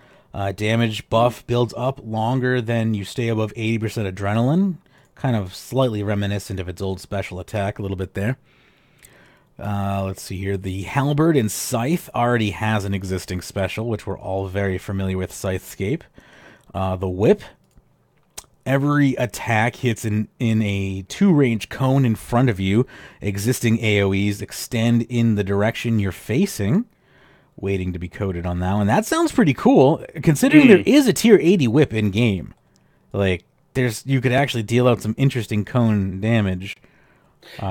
Damage buff builds up longer than you stay above 80% adrenaline. Kind of slightly reminiscent of its old special attack, a little bit there. Let's see here. The Halberd and Scythe already has an existing special, which we're all very familiar with, Scythescape. The Whip. Every attack hits in a 2-range cone in front of you. Existing AoEs extend in the direction you're facing. Waiting to be coded on that one. That sounds pretty cool, considering there is a tier 80 whip in game. Like, you could actually deal out some interesting cone damage.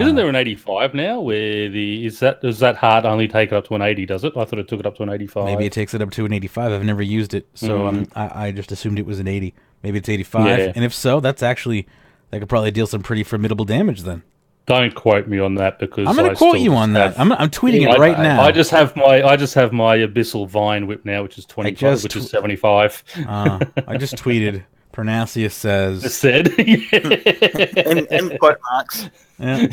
Isn't there an 85 now? Does that heart only take it up to an 80? Does it? I thought it took it up to an 85. Maybe it takes it up to an 85. I've never used it, so I just assumed it was an 80. Maybe it's 85, and if so, that could probably deal some pretty formidable damage then. Don't quote me on that, because I'm going to quote you on that. I'm tweeting it right now. I just have my Abyssal Vine whip now, which is 25, which is 75. I just tweeted. Pyrnassius says. It said. in quote marks. Yeah.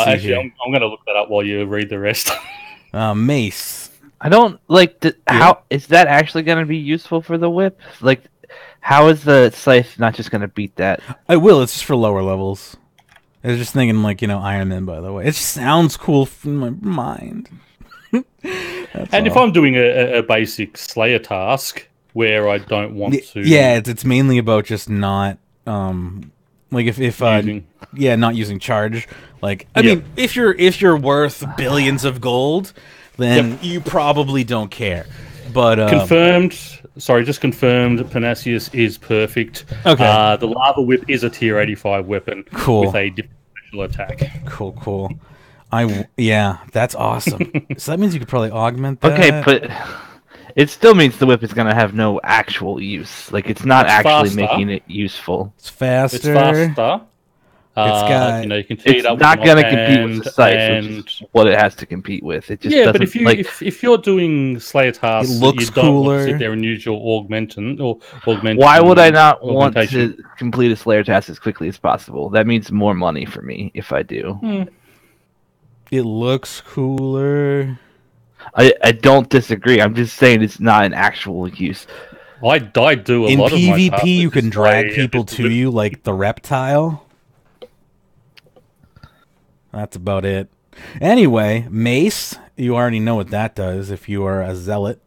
Actually, I'm going to look that up while you read the rest. Mace. I don't like how is that actually going to be useful for the whip? Like, how is the scythe not just going to beat that? I will. It's just for lower levels. I was just thinking, Iron Man. By the way, it just sounds cool in my mind. If I'm doing a basic Slayer task where I don't want to, it's mainly about just not not using charge. I mean, if you're worth billions of gold, then you probably don't care. But just confirmed. Pyrnassius is perfect. Okay. The Lava Whip is a tier 85 weapon. Cool. With a different special attack. Cool. That's awesome. So that means you could probably augment that. Okay, but it still means the whip is going to have no actual use. Like, it's not actually making it useful. It's faster. It's faster. You can tee it up. It's not going to compete with the scythe, which is what it has to compete with. It just doesn't, but if you're doing Slayer tasks, it looks you don't cooler. Want to sit there and use your augment. Why would I not want to complete a Slayer task as quickly as possible? That means more money for me if I do. It looks cooler. I don't disagree. I'm just saying it's not an actual use. I do a in lot of my PvP. tasks You can drag people to you like the reptile. That's about it. Anyway, Mace, you already know what that does if you are a zealot.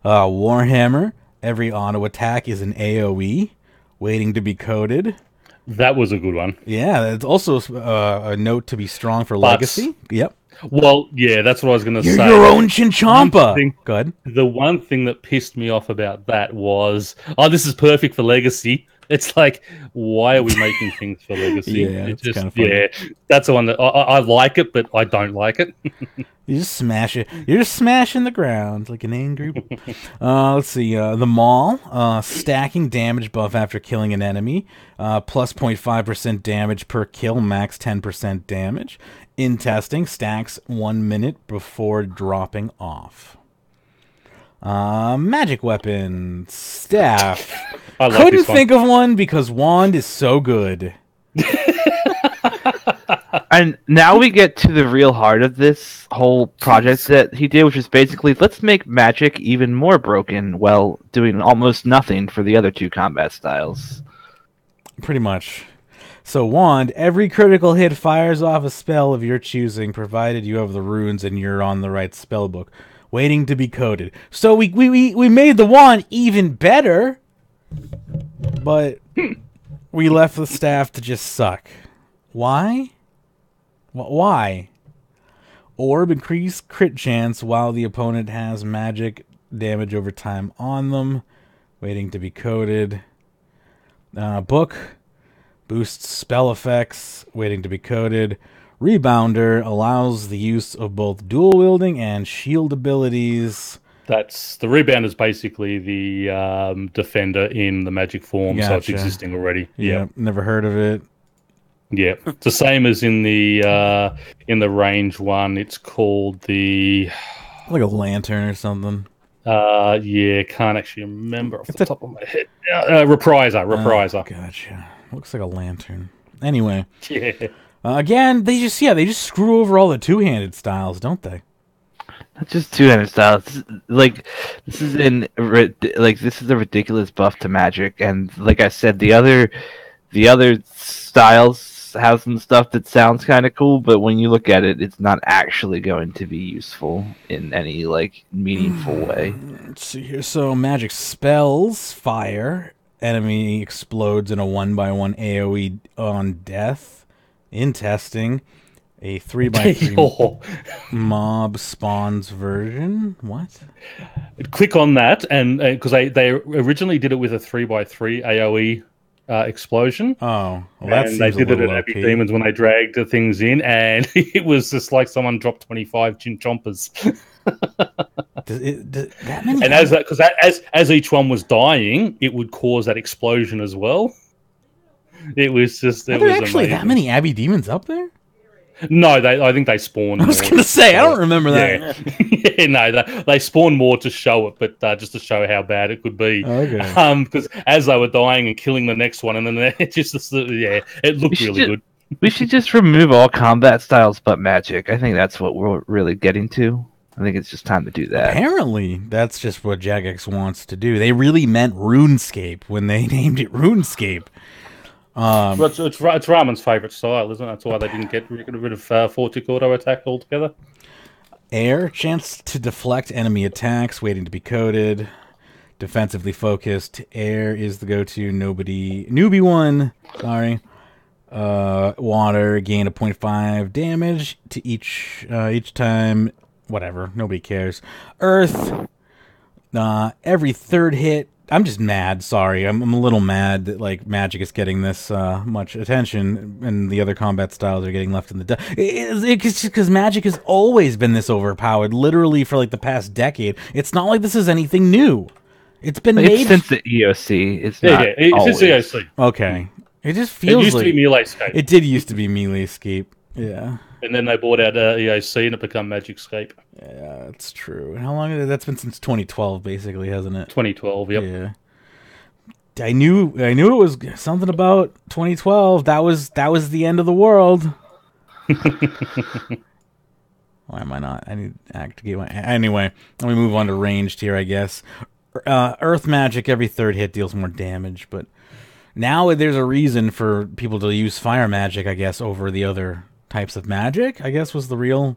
Warhammer, every auto attack is an AoE, waiting to be coded. That was a good one. Yeah, it's also a note to be strong for Legacy. Yep. Well, yeah, that's what I was going to say. You're your own Chinchampa. Go ahead. The one thing that pissed me off about that was, this is perfect for Legacy. It's like, why are we making things for Legacy? Yeah, it's kind of funny. Yeah, that's the one that I like it, but I don't like it. You just smash it. You're just smashing the ground like an angry. Let's see. The Maul, stacking damage buff after killing an enemy, plus 0.5% damage per kill, max 10% damage. In testing, stacks 1 minute before dropping off. Magic weapon, staff. Couldn't think of one because wand is so good. And now we get to the real heart of this whole project that he did, which is basically, let's make magic even more broken while doing almost nothing for the other two combat styles. Pretty much. So wand, every critical hit fires off a spell of your choosing, provided you have the runes and you're on the right spell book. Waiting to be coded. So we made the wand even better, but we left the staff to just suck. Why? Why? Orb increase crit chance while the opponent has magic damage over time on them. Waiting to be coded. Book boosts spell effects. Waiting to be coded. Rebounder allows the use of both dual wielding and shield abilities. That's the rebound is basically the defender in the magic form, so it's existing already. Yeah, never heard of it. Yeah, it's the same as in the range one. It's called the like a lantern or something. Yeah, can't actually remember off the top of my head. Repriser. Gotcha. Looks like a lantern. Anyway, yeah. Again, they just screw over all the two-handed styles, don't they? Not just two-handed styles. This is a ridiculous buff to Magic, and like I said, the other styles have some stuff that sounds kind of cool, but when you look at it, it's not actually going to be useful in any meaningful way. Let's see here. So Magic spells fire. Enemy explodes in a 1/1 AoE on death. In testing, a 3x3 mob spawns version. What? Click on that, and because they originally did it with a 3x3 AoE explosion. Oh, well, that and they did it at Epic Demons when they dragged the things in, and it was just like someone dropped 25 Gin Chompers. That many? And as each one was dying, it would cause that explosion as well. It was just. Are there actually amazing. That many Abbey Demons up there? No, I think they spawned. I was going to say, I don't remember that. Yeah, no, they spawned more to show it, but just to show how bad it could be. Okay. Because as they were dying and killing the next one, and then it looked really good. We should just remove all combat styles but magic. I think that's what we're really getting to. I think it's just time to do that. Apparently, that's just what Jagex wants to do. They really meant RuneScape when they named it RuneScape. It's Ramon's favourite style, isn't it? That's why they didn't get rid of Fortic auto attack altogether. Air, chance to deflect enemy attacks, waiting to be coded. Defensively focused. Air is the go-to. Newbie one. Sorry. Water, gain a 0.5 damage to each time. Whatever. Nobody cares. Earth. Every third hit. I'm just mad. Sorry, I'm a little mad that Magic is getting this much attention, and the other combat styles are getting left in the dust. It's just because Magic has always been this overpowered, literally for the past decade. It's not like this is anything new. It's been made since the EOC. It's since the EOC. Okay, it just feels. It used to be Meleescape. It did used to be Meleescape. Yeah. And then they bought out EOC and it became Magicscape. Yeah, that's true. How long? That's been since 2012, basically, hasn't it? 2012, yep. Yeah. I knew it was something about 2012. That was the end of the world. Why am I not? I need to activate my... Anyway, let me move on to ranged here, I guess. Earth magic, every third hit deals more damage, but now there's a reason for people to use fire magic, I guess, over the other types of magic, I guess, was the real...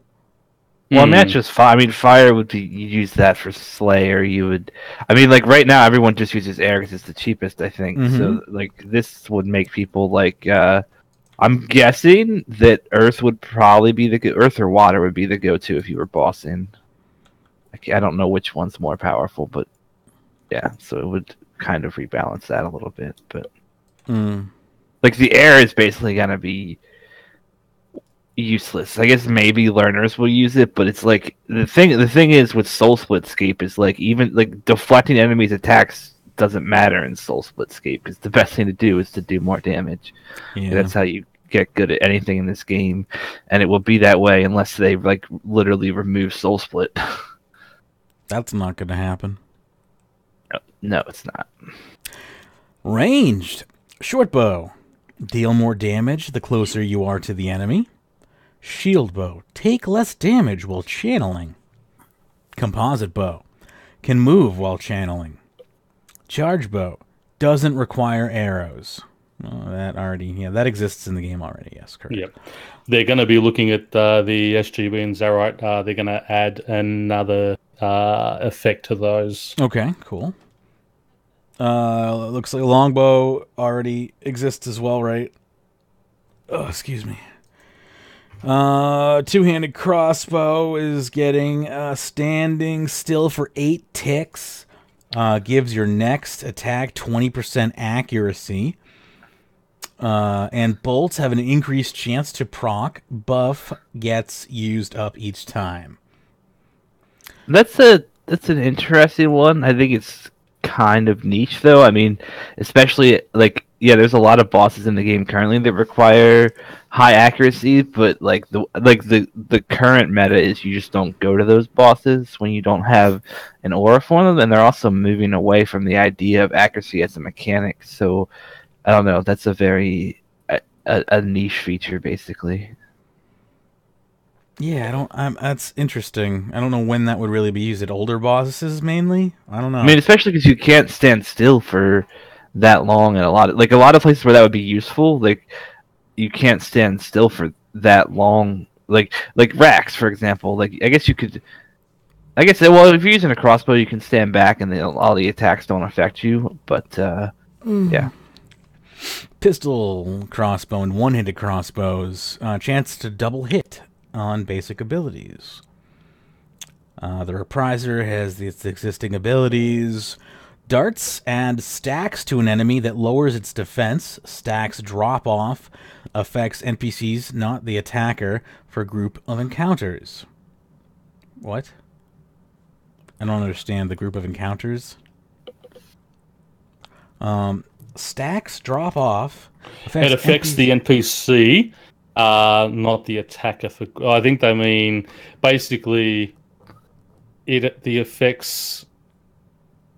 Well, not just fire. I mean, fire would be... You use that for Slayer. You would... I mean, right now, everyone just uses air because it's the cheapest, I think. Mm-hmm. So, this would make people, I'm guessing that Earth would probably be the... Earth or water would be the go-to if you were bossing. I don't know which one's more powerful, but... Yeah, so it would kind of rebalance that a little bit, but... the air is basically going to be... useless. I guess maybe learners will use it, but it's the thing is with Soul Splitscape is even deflecting enemies' attacks doesn't matter in Soul Splitscape because the best thing to do is to do more damage. Yeah. That's how you get good at anything in this game, and it will be that way unless they literally remove Soul Split. That's not going to happen. No, it's not. Ranged short bow, deal more damage the closer you are to the enemy. Shield bow, take less damage while channeling. Composite bow, can move while channeling. Charge bow, doesn't require arrows. Oh, that exists in the game already. Yes, correct. Yep. They're going to be looking at the SGB and Zarite. They're going to add another effect to those. Okay, cool. Looks like a longbow already exists as well, right? Oh, excuse me. Two-handed crossbow is getting standing still for 8 ticks. Gives your next attack 20% accuracy. And bolts have an increased chance to proc. Buff gets used up each time. That's an interesting one. I think it's kind of niche, though. I mean, especially there's a lot of bosses in the game currently that require high accuracy, but the current meta is you just don't go to those bosses when you don't have an aura for them, and they're also moving away from the idea of accuracy as a mechanic. So I don't know. That's a very a niche feature, basically. Yeah, that's interesting. I don't know when that would really be used at older bosses mainly. I don't know. I mean, especially because you can't stand still for that long, and a lot of places where that would be useful, you can't stand still for that long. Like racks, for example. Well, if you're using a crossbow, you can stand back, and all the attacks don't affect you. But yeah. Pistol crossbow and one-handed crossbows. Chance to double hit on basic abilities. The repriser has its existing abilities. Darts add stacks to an enemy that lowers its defense. Stacks drop off. Affects NPCs, not the attacker, for a group of encounters. What? I don't understand the group of encounters. Stacks drop off. It affects the NPC, not the attacker. I think they mean basically the effects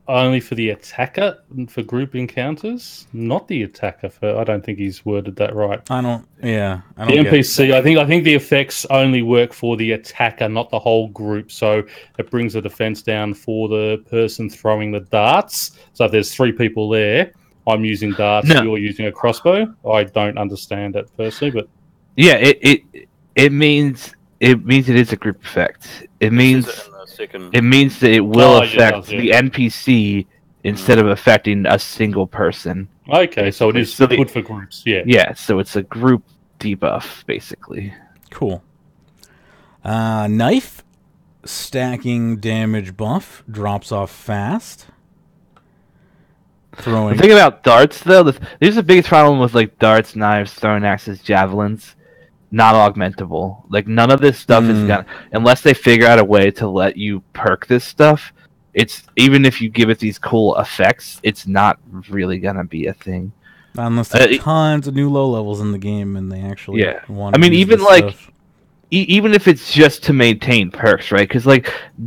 only for the attacker for group encounters, not the attacker. I don't think he's worded that right. I don't the NPC. I think the effects only work for the attacker, not the whole group. So it brings the defense down for the person throwing the darts. So if there's 3 people there, I'm using darts. No. You're using a crossbow. I don't understand it personally, but yeah, it means it is a group effect. It means that it will affect the NPC instead of affecting a single person. Okay, so it is good for groups. Yeah. Yeah, so it's a group debuff basically. Cool. Knife stacking damage buff drops off fast. The thing about darts, though, there's the biggest problem with darts, knives, throwing axes, javelins. Not augmentable. None of this stuff is gonna, unless they figure out a way to let you perk this stuff. It's even if you give it these cool effects, it's not really gonna be a thing. Unless there's tons of new low levels in the game, and they actually want. I mean, even if it's just to maintain perks, right? Because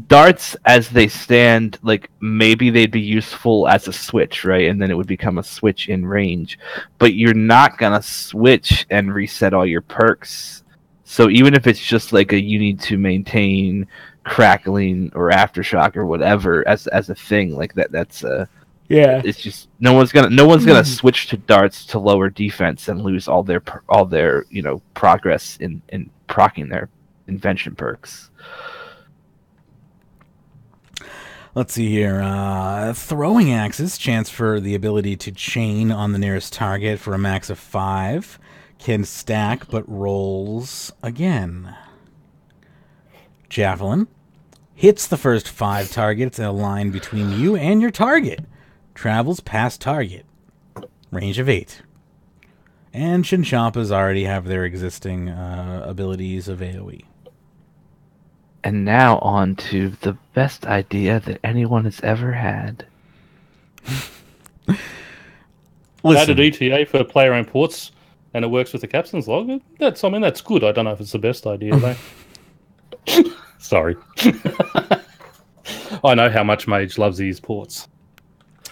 darts, as they stand, maybe they'd be useful as a switch, right? And then it would become a switch in range. But you're not gonna switch and reset all your perks. So even if it's just you need to maintain crackling or aftershock or whatever as a thing, that's it's just no one's gonna switch to darts to lower defense and lose all their progress in proccing their invention perks. Let's see here. Throwing axes, chance for the ability to chain on the nearest target for a max of 5. Can stack but rolls again. Javelin hits the first 5 targets in a line between you and your target. Travels past target. Range of 8. And Chinchompas already have their existing abilities of AoE. And now on to the best idea that anyone has ever had. Added ETA for player imports, and it works with the captain's log. That's good. I don't know if it's the best idea, though. Sorry. I know how much Mage loves these ports.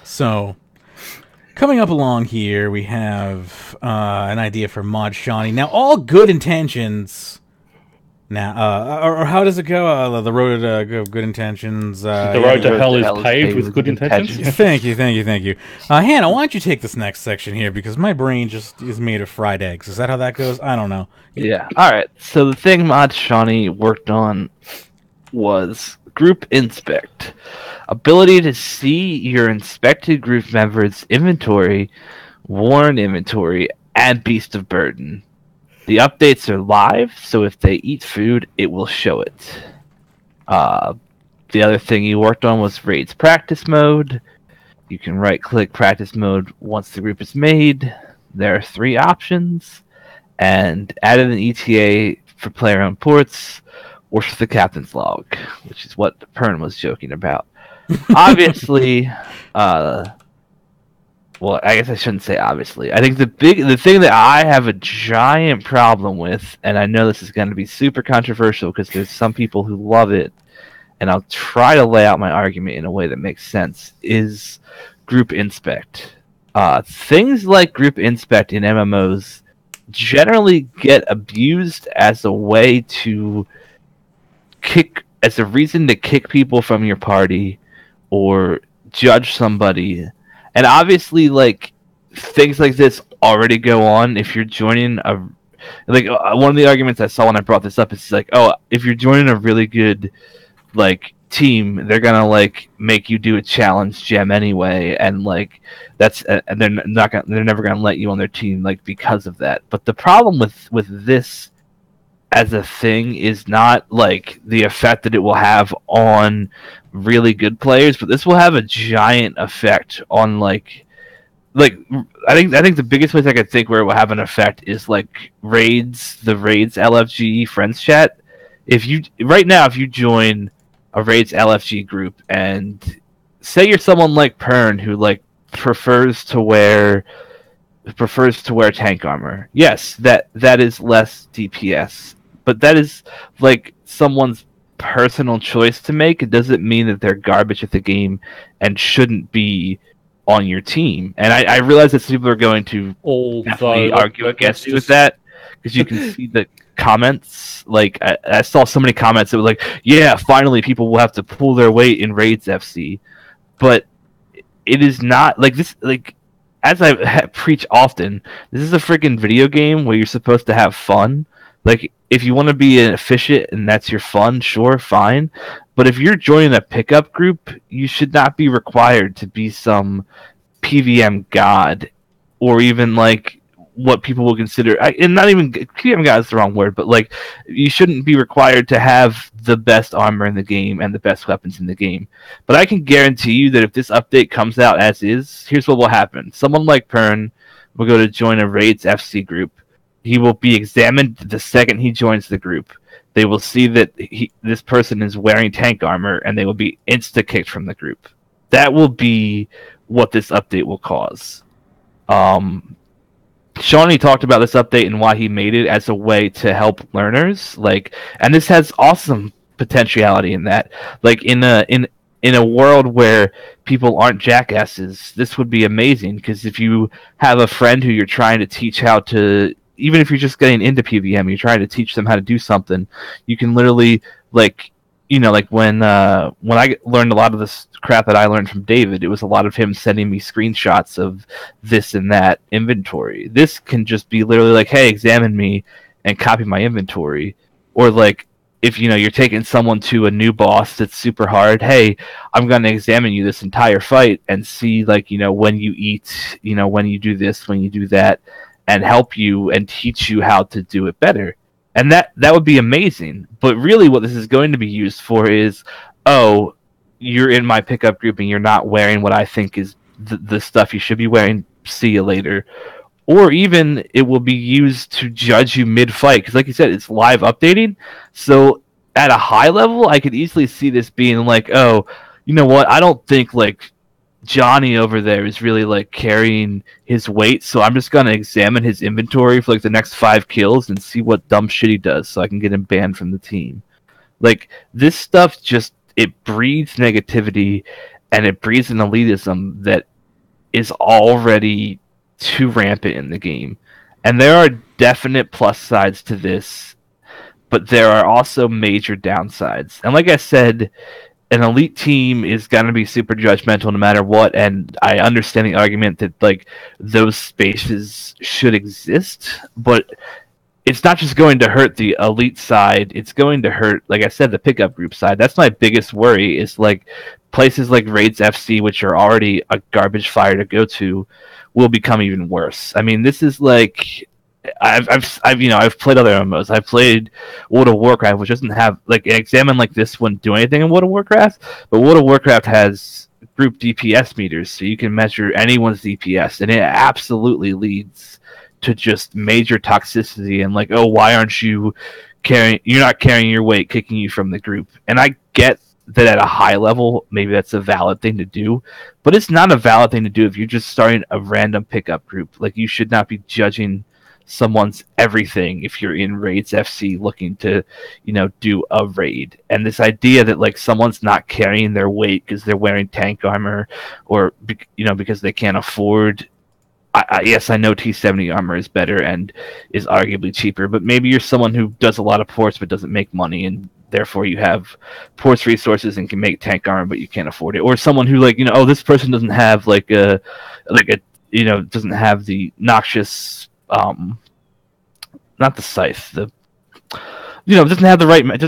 So, coming up along here, we have an idea for Mod Shawnee. Now, all good intentions. Now, or how does it go? The road to good intentions. The road to hell is paved with good intentions. Thank you. Hannah, why don't you take this next section here, because my brain just is made of fried eggs. Is that how that goes? I don't know. Yeah. All right. So the thing Mod Shawnee worked on was Group Inspect. ability to see your inspected group members' inventory, worn inventory, and beast of burden. The updates are live, so if they eat food, it will show it. The other thing he worked on was Raids Practice Mode. You can right-click Practice Mode once the group is made. There are 3 options, and added an ETA for player-owned ports, or for the captain's log, which is what Pern was joking about. Obviously, well, I guess I shouldn't say obviously. I think the thing that I have a giant problem with, and I know this is going to be super controversial because there's some people who love it, and I'll try to lay out my argument in a way that makes sense, is group inspect. Things like group inspect in MMOs generally get abused as a way to as a reason to kick people from your party or judge somebody. And obviously, like, things like this already go on if you're joining one of the arguments I saw when I brought this up is like, oh, if you're joining a really good like team, they're gonna like make you do a challenge gem anyway, and like and they're never gonna let you on their team like because of that. But the problem with this as a thing is not like the effect that it will have on really good players, but this will have a giant effect on like I think the biggest place I could think where it will have an effect is like the raids LFG friends chat. If you join a raids LFG group and say you're someone like Pern who like prefers to wear tank armor, yes, that is less DPS. But that is like someone's personal choice to make. It doesn't mean that they're garbage at the game and shouldn't be on your team. And I realize that some people are going to argue against you with that because you can see the comments. Like I saw so many comments that were like, "Yeah, finally, people will have to pull their weight in Raids FC," but it is not like this. Like as I preach often, this is a freaking video game where you're supposed to have fun. Like, if you want to be efficient and that's your fun, sure, fine. But if you're joining a pickup group, you should not be required to be some PVM god, or even like what people will consider, and not even PVM god is the wrong word, but like you shouldn't be required to have the best armor in the game and the best weapons in the game. But I can guarantee you that if this update comes out as is, here's what will happen. Someone like Pern will go to join a Raids FC group. He will be examined the second he joins the group. They will see that this person is wearing tank armor, and they will be insta-kicked from the group. That will be what this update will cause. Shawnee talked about this update and why he made it as a way to help learners. And this has awesome potentiality in that. Like in a world where people aren't jackasses, this would be amazing, because if you have a friend who you're trying to teach how to, even if you're just getting into PVM, you're trying to teach them how to do something, you can literally, when I learned a lot of this crap that I learned from David, it was a lot of him sending me screenshots of this and that inventory. This can just be literally like, hey, examine me and copy my inventory. Or like, if you're taking someone to a new boss that's super hard, hey, I'm going to examine you this entire fight and see when you eat, when you do this, when you do that, and help you and teach you how to do it better. And that would be amazing. But really what this is going to be used for is, oh, you're in my pickup group and you're not wearing what I think is the stuff you should be wearing. See you later. Or even it will be used to judge you mid-fight. Because like you said, it's live updating. So at a high level, I could easily see this being like, oh, you know what? I don't think Johnny over there is really carrying his weight, so I'm just gonna examine his inventory for the next 5 kills and see what dumb shit he does, so I can get him banned from the team. This stuff just, it breeds negativity, and it breeds an elitism that is already too rampant in the game. And there are definite plus sides to this, but there are also major downsides. And like I said, an elite team is going to be super judgmental no matter what, and I understand the argument that those spaces should exist, but it's not just going to hurt the elite side, it's going to hurt, like I said, the pickup group side. That's my biggest worry, is like places like Raids FC, which are already a garbage fire to go to, will become even worse. I mean, this is like I've played other MMOs. I've played World of Warcraft, which doesn't have like an examine like this wouldn't do anything in World of Warcraft, but World of Warcraft has group DPS meters, so you can measure anyone's DPS, and it absolutely leads to just major toxicity and like, oh, why aren't you you're not carrying your weight, kicking you from the group. And I get that at a high level, maybe that's a valid thing to do, but it's not a valid thing to do if you're just starting a random pickup group. Like, you should not be judging someone's everything if you're in Raids FC looking to, do a raid. And this idea that like someone's not carrying their weight because they're wearing tank armor, or because they can't afford. Yes, I know T70 armor is better and is arguably cheaper, but maybe you're someone who does a lot of ports but doesn't make money, and therefore you have ports resources and can make tank armor, but you can't afford it. Or someone who this person doesn't have doesn't have the noxious, not the scythe, doesn't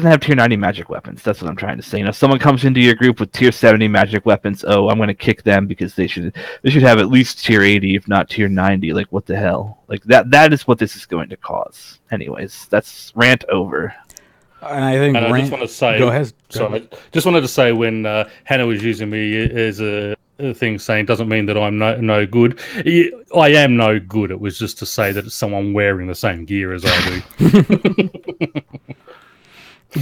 have tier 90 magic weapons. That's what I'm trying to say. Someone comes into your group with tier 70 magic weapons. Oh, I'm going to kick them because they should have at least tier 80, if not tier 90. Like, what the hell? Like, that is what this is going to cause. Anyways, that's rant over. And I think I just want to say, go ahead. I just wanted to say, when Hannah was using me as a thing saying doesn't mean that I'm no good. I am no good. It was just to say that it's someone wearing the same gear as I do.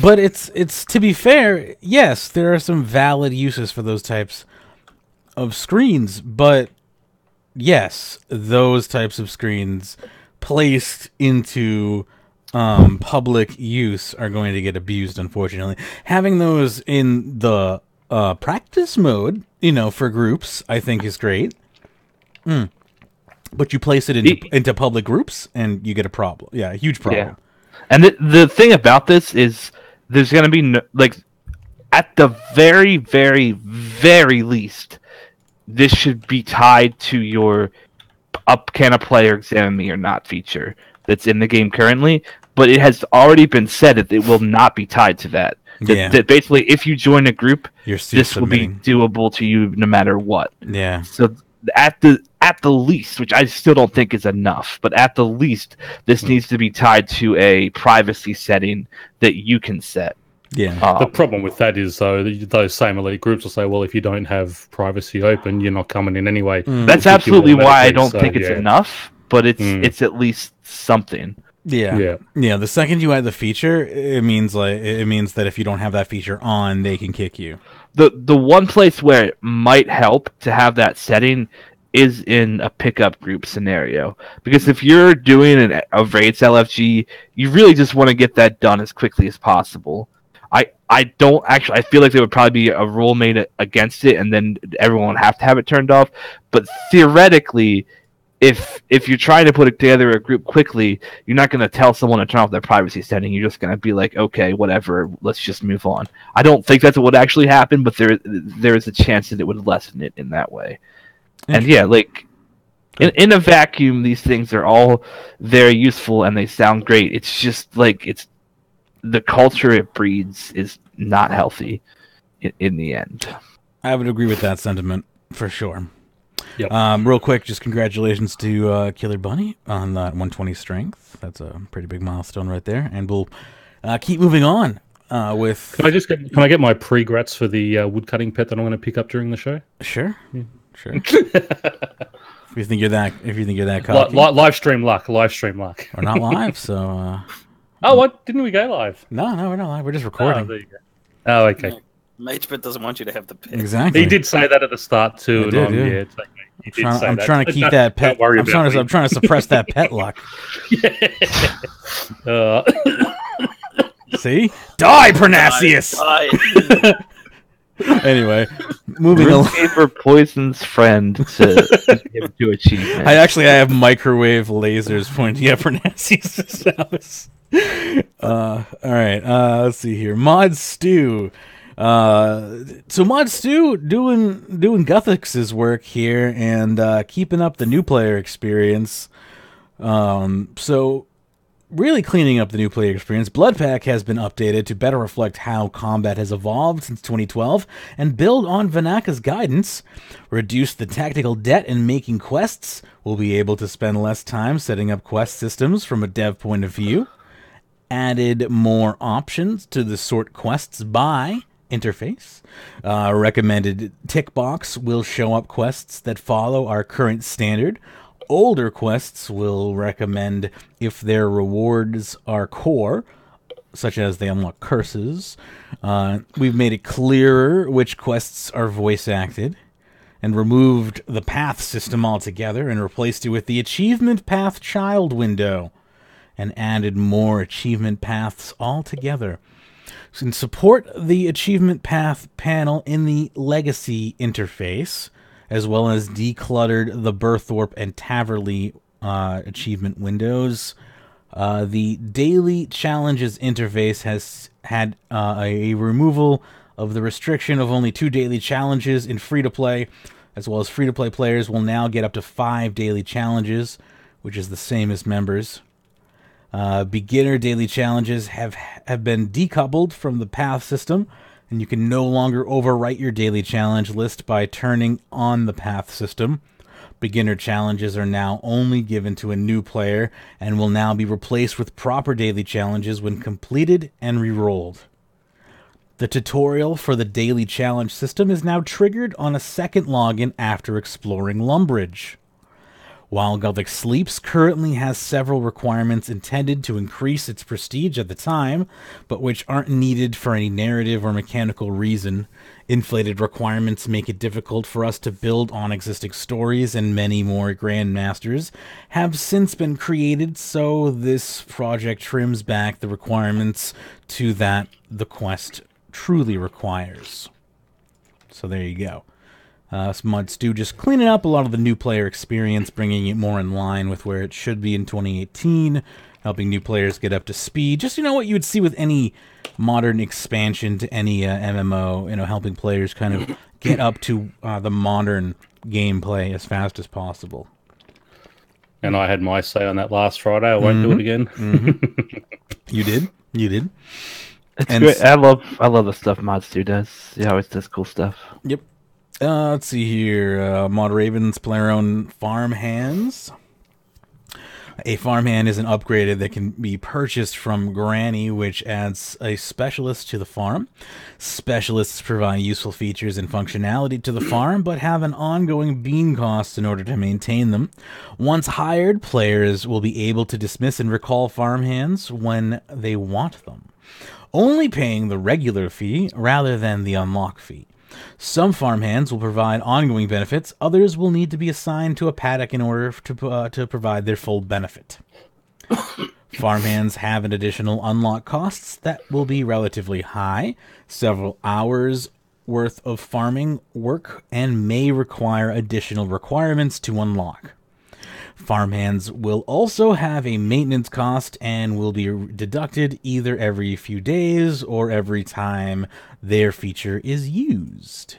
But it's to be fair, yes, there are some valid uses for those types of screens, but yes, those types of screens placed into public use are going to get abused, unfortunately. Having those in the practice mode, for groups, I think is great. But you place it into public groups, and you get a problem. Yeah, a huge problem. Yeah. And the thing about this is, there's going to be at the very, very, very least, this should be tied to your can a player examine me or not feature that's in the game currently. But it has already been said that it will not be tied to that. That basically, if you join a group, this will be doable to you no matter what. Yeah. So at the least, which I still don't think is enough, but at the least, this needs to be tied to a privacy setting that you can set. Yeah. The problem with that is, though, those same elite groups will say, well, if you don't have privacy open, you're not coming in anyway. That's absolutely why I don't think it's enough, but it's at least something. Yeah. The second you add the feature, it means that if you don't have that feature on, they can kick you. The one place where it might help to have that setting is in a pickup group scenario, because if you're doing a Raids LFG, you really just want to get that done as quickly as possible. I feel like there would probably be a rule made against it, and then everyone would have to have it turned off. But theoretically, if you're trying to put together a group quickly, you're not going to tell someone to turn off their privacy setting. You're just going to be like, okay, whatever, let's just move on. I don't think that's what would actually happen, but there is a chance that it would lessen it in that way. And yeah, in a vacuum, these things are all very useful and they sound great. It's just it's the culture it breeds is not healthy in the end. I would agree with that sentiment for sure. Yep. Real quick, just congratulations to Killer Bunny on that 120 strength. That's a pretty big milestone right there, and we'll keep moving on with. Can I get my pre-grats for the woodcutting pet that I'm going to pick up during the show? Sure. If you think you're that cocky. Live stream luck. We're not live, so. What? Didn't we go live? No, we're not live. We're just recording. Oh, there you go. Oh, okay. Yeah. Magebit doesn't want you to have the pet. Exactly. He did say that at the start too. It's okay. I'm trying to keep that pet. I'm trying to suppress that pet luck. See? Die, Pyrnassius! Die. Anyway, moving along. RuneScape Poison's friend to achievement. I have microwave lasers pointing at Pyrnassius' house. All right. Let's see here. Mod Stew. So Mod Stew doing Guthix's work here and keeping up the new player experience. So really cleaning up the new player experience, Bloodpack has been updated to better reflect how combat has evolved since 2012 and build on Vanaka's guidance. Reduce the tactical debt in making quests. We'll be able to spend less time setting up quest systems from a dev point of view. Added more options to the sort quests by interface. Recommended tick box will show up quests that follow our current standard. Older quests will recommend if their rewards are core, such as they unlock curses. We've made it clearer which quests are voice acted, and removed the path system altogether and replaced it with the achievement path child window, and added more achievement paths altogether. And support the achievement path panel in the legacy interface, as well as decluttered the Birthorpe and Taverley achievement windows. The daily challenges interface has had a removal of the restriction of only 2 daily challenges in free-to-play, as well as free-to-play players will now get up to 5 daily challenges, which is the same as members. Beginner daily challenges have been decoupled from the path system, and you can no longer overwrite your daily challenge list by turning on the path system. Beginner challenges are now only given to a new player and will now be replaced with proper daily challenges when completed and re-rolled. The tutorial for the daily challenge system is now triggered on a second login after exploring Lumbridge. While Gothic Sleeps currently has several requirements intended to increase its prestige at the time, but which aren't needed for any narrative or mechanical reason, inflated requirements make it difficult for us to build on existing stories, and many more Grandmasters have since been created, so this project trims back the requirements to that the quest truly requires. So there you go. Some mod stew just cleaning up a lot of the new player experience, bringing it more in line with where it should be in 2018, helping new players get up to speed. Just, what you would see with any modern expansion to any MMO, helping players kind of get up to the modern gameplay as fast as possible. And I had my say on that last Friday. I won't do it again. You did. It's great. I love the stuff Mod Stew does. He always does cool stuff. Yep. Let's see here. Mod Ravens player-owned farmhands. A farmhand is an upgraded that can be purchased from Granny, which adds a specialist to the farm. Specialists provide useful features and functionality to the farm, but have an ongoing bean cost in order to maintain them. Once hired, players will be able to dismiss and recall farmhands when they want them, only paying the regular fee rather than the unlock fee. Some farmhands will provide ongoing benefits, others will need to be assigned to a paddock in order to provide their full benefit. Farmhands have an additional unlock costs that will be relatively high, several hours worth of farming work, and may require additional requirements to unlock. Farmhands will also have a maintenance cost and will be deducted either every few days or every time their feature is used.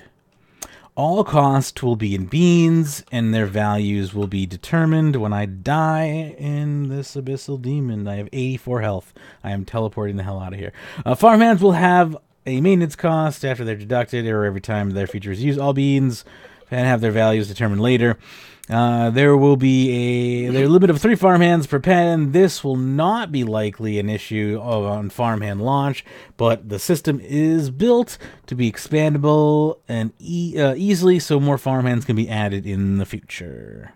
All costs will be in beans, and their values will be determined when I die in this abyssal demon. I have 84 health. I am teleporting the hell out of here. Farmhands will have a maintenance cost after they're deducted or every time their feature is used. All beans and have their values determined later. There will be a limit of 3 farmhands per pen. This will not be likely an issue on farmhand launch, but the system is built to be expandable and easily, so more farmhands can be added in the future.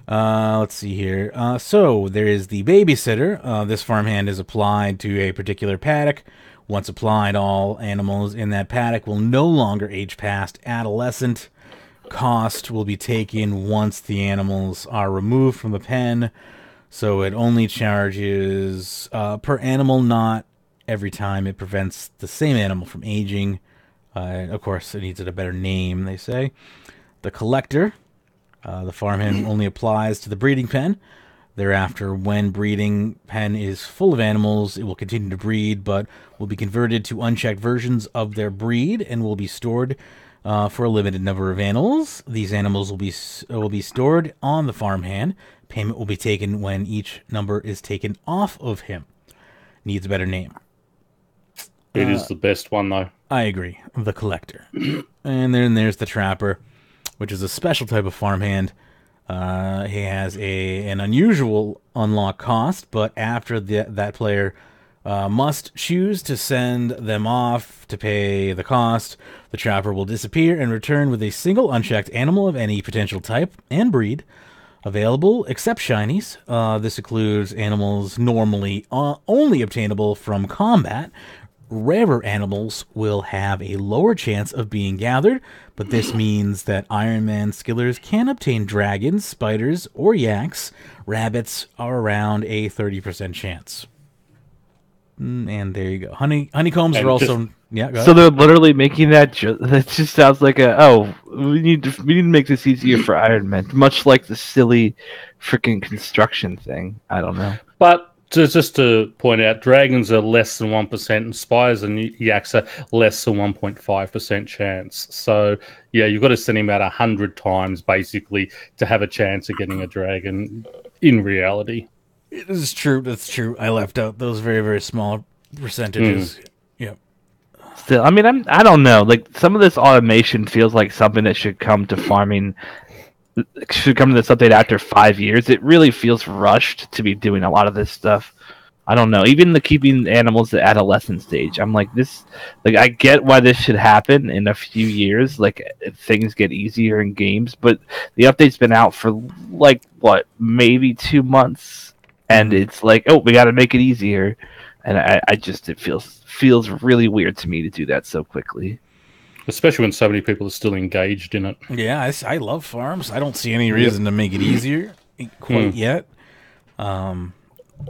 Let's see here. So there is the babysitter. This farmhand is applied to a particular paddock. Once applied, all animals in that paddock will no longer age past adolescent. Cost will be taken once the animals are removed from the pen, so it only charges per animal, not every time. It prevents the same animal from aging. Of course, it needs a better name, they say. The collector. The farmhand only applies to the breeding pen. Thereafter, when breeding pen is full of animals, it will continue to breed, but will be converted to unchecked versions of their breed and will be stored for a limited number of animals. These animals will be stored on the farmhand. Payment will be taken when each number is taken off of him. Needs a better name. It is the best one, though. I agree. The Collector. And then there's the Trapper, which is a special type of farmhand. He has an unusual unlock cost, but after that player must choose to send them off to pay the cost, the Trapper will disappear and return with a single unchecked animal of any potential type and breed available, except shinies. This includes animals normally only obtainable from combat. Rarer animals will have a lower chance of being gathered, but this means that Iron Man skillers can obtain dragons, spiders, or yaks. Rabbits are around a 30% chance. And there you go. Honeycombs are also... Yeah, go ahead. So they're literally making that... That just sounds like we need to make this easier for Iron Man. Much like the silly freaking construction thing. I don't know. But just to point out, dragons are less than 1%, and spiders and yaks are less than 1.5% chance. So, yeah, you've got to send him out 100 times, basically, to have a chance of getting a dragon in reality. It is true. That's true. I left out those very, very small percentages. Yep. Still, I mean, I don't know. Like, some of this automation feels like something that should come to farming... should come to this update after 5 years. It really feels rushed to be doing a lot of this stuff. I don't know. Even the keeping animals at adolescent stage. I'm like this. Like I get why this should happen in a few years. Like things get easier in games, but the update's been out for like what, maybe 2 months, and it's like, oh, we got to make it easier. And I just it feels really weird to me to do that so quickly. Especially when so many people are still engaged in it. Yeah, I love farms. I don't see any reason to make it easier quite yet.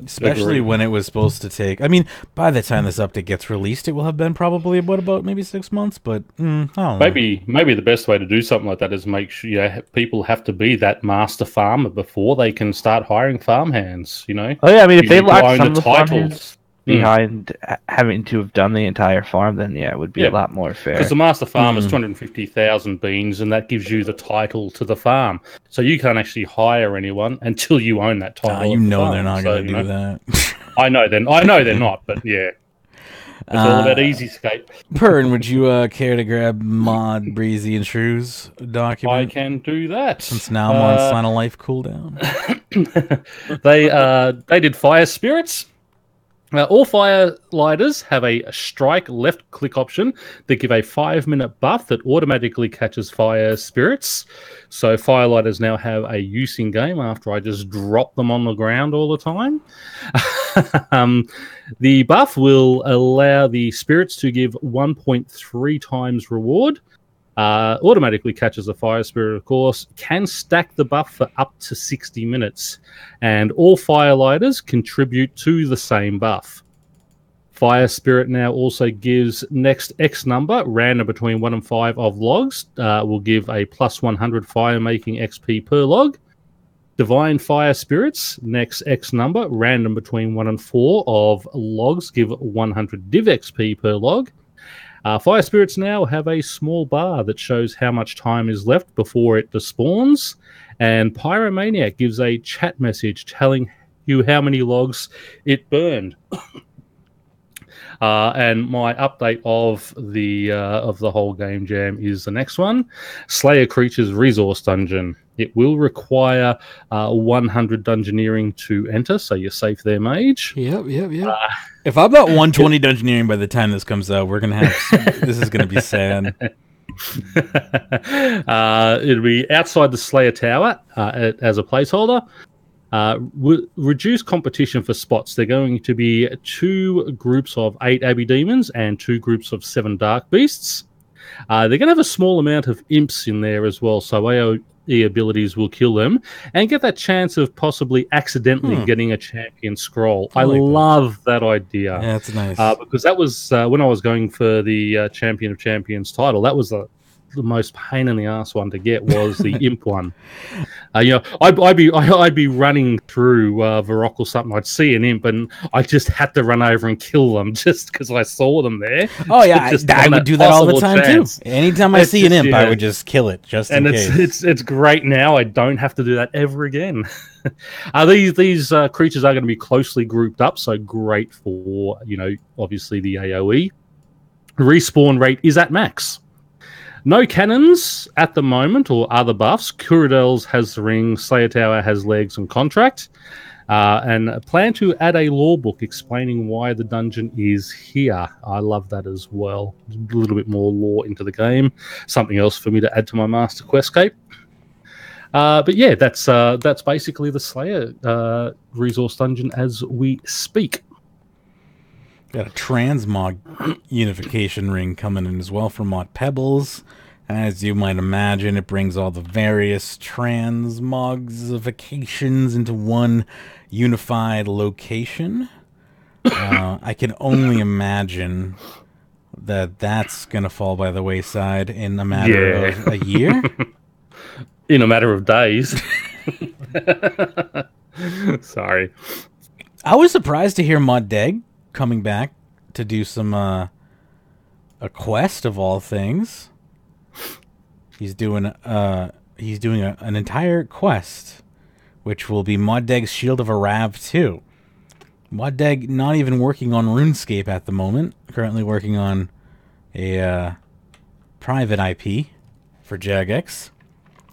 Especially when it was supposed to take... I mean, by the time this update gets released, it will have been probably, about maybe 6 months? But, I don't know. Maybe the best way to do something like that is make sure people have to be that master farmer before they can start hiring farmhands, you know? Oh, yeah, I mean, if they lock some of the titles behind having to have done the entire farm, then yeah, it would be a lot more fair. Because the master farm is 250,000 beans, and that gives you the title to the farm. So you can't actually hire anyone until you own that title. You know they're not going to do that. I know they're not, but yeah. It's all about Easyscape. Pern, would you care to grab Mod, Breezy, and Shrew's document? I can do that. Since now I'm on Sign of Life cooldown. They did Fire Spirits. All Firelighters have a strike left click option that give a 5-minute buff that automatically catches Fire Spirits. So Firelighters now have a use in game after I just drop them on the ground all the time. The buff will allow the spirits to give 1.3 times reward. Automatically catches a Fire Spirit, of course, can stack the buff for up to 60 minutes, and all Firelighters contribute to the same buff. Fire Spirit now also gives next X number, random between 1 and 5 of logs, will give a plus 100 fire making XP per log. Divine Fire Spirits, next X number, random between 1 and 4 of logs, give 100 div XP per log. Fire Spirits now have a small bar that shows how much time is left before it despawns, and Pyromaniac gives a chat message telling you how many logs it burned. And my update of the whole game jam is the next one: Slayer Creatures Resource Dungeon. It will require 100 dungeoneering to enter, so you're safe there, mage. Yep. If I'm not 120 dungeoneering by the time this comes out, we're gonna have this is gonna be sad. It'll be outside the Slayer Tower as a placeholder. Reduce competition for spots. They're going to be 2 groups of 8 Abbey Demons and 2 groups of 7 Dark Beasts. They're going to have a small amount of imps in there as well, so AoE abilities will kill them, and get that chance of possibly accidentally getting a champion scroll. I love that idea. Yeah, that's nice. Because that was when I was going for the Champion of Champions title. That was the most pain in the ass one to get was the imp one. I'd be running through Varrock or something. I'd see an imp, and I just had to run over and kill them just because I saw them there. Oh yeah, I would do that all the time too. Anytime I see an imp, I would just kill it just in case. It's great now. I don't have to do that ever again. These creatures are going to be closely grouped up, so great for obviously the AOE. Respawn rate is at max. No cannons at the moment or other buffs. Curadel's has the ring, Slayer Tower has legs and contract. And plan to add a lore book explaining why the dungeon is here. I love that as well. A little bit more lore into the game. Something else for me to add to my Master Questscape. But yeah, that's basically the Slayer resource dungeon as we speak. Got a transmog unification ring coming in as well from Mott Pebbles. As you might imagine, it brings all the various transmogsifications into one unified location. I can only imagine that that's going to fall by the wayside in a matter of a year. In a matter of days. Sorry. I was surprised to hear Mod Deg coming back to do some a quest of all things. He's doing an entire quest, which will be Mod Deg's Shield of Arav 2. Mod Deg not even working on RuneScape at the moment. Currently working on a private IP for Jagex.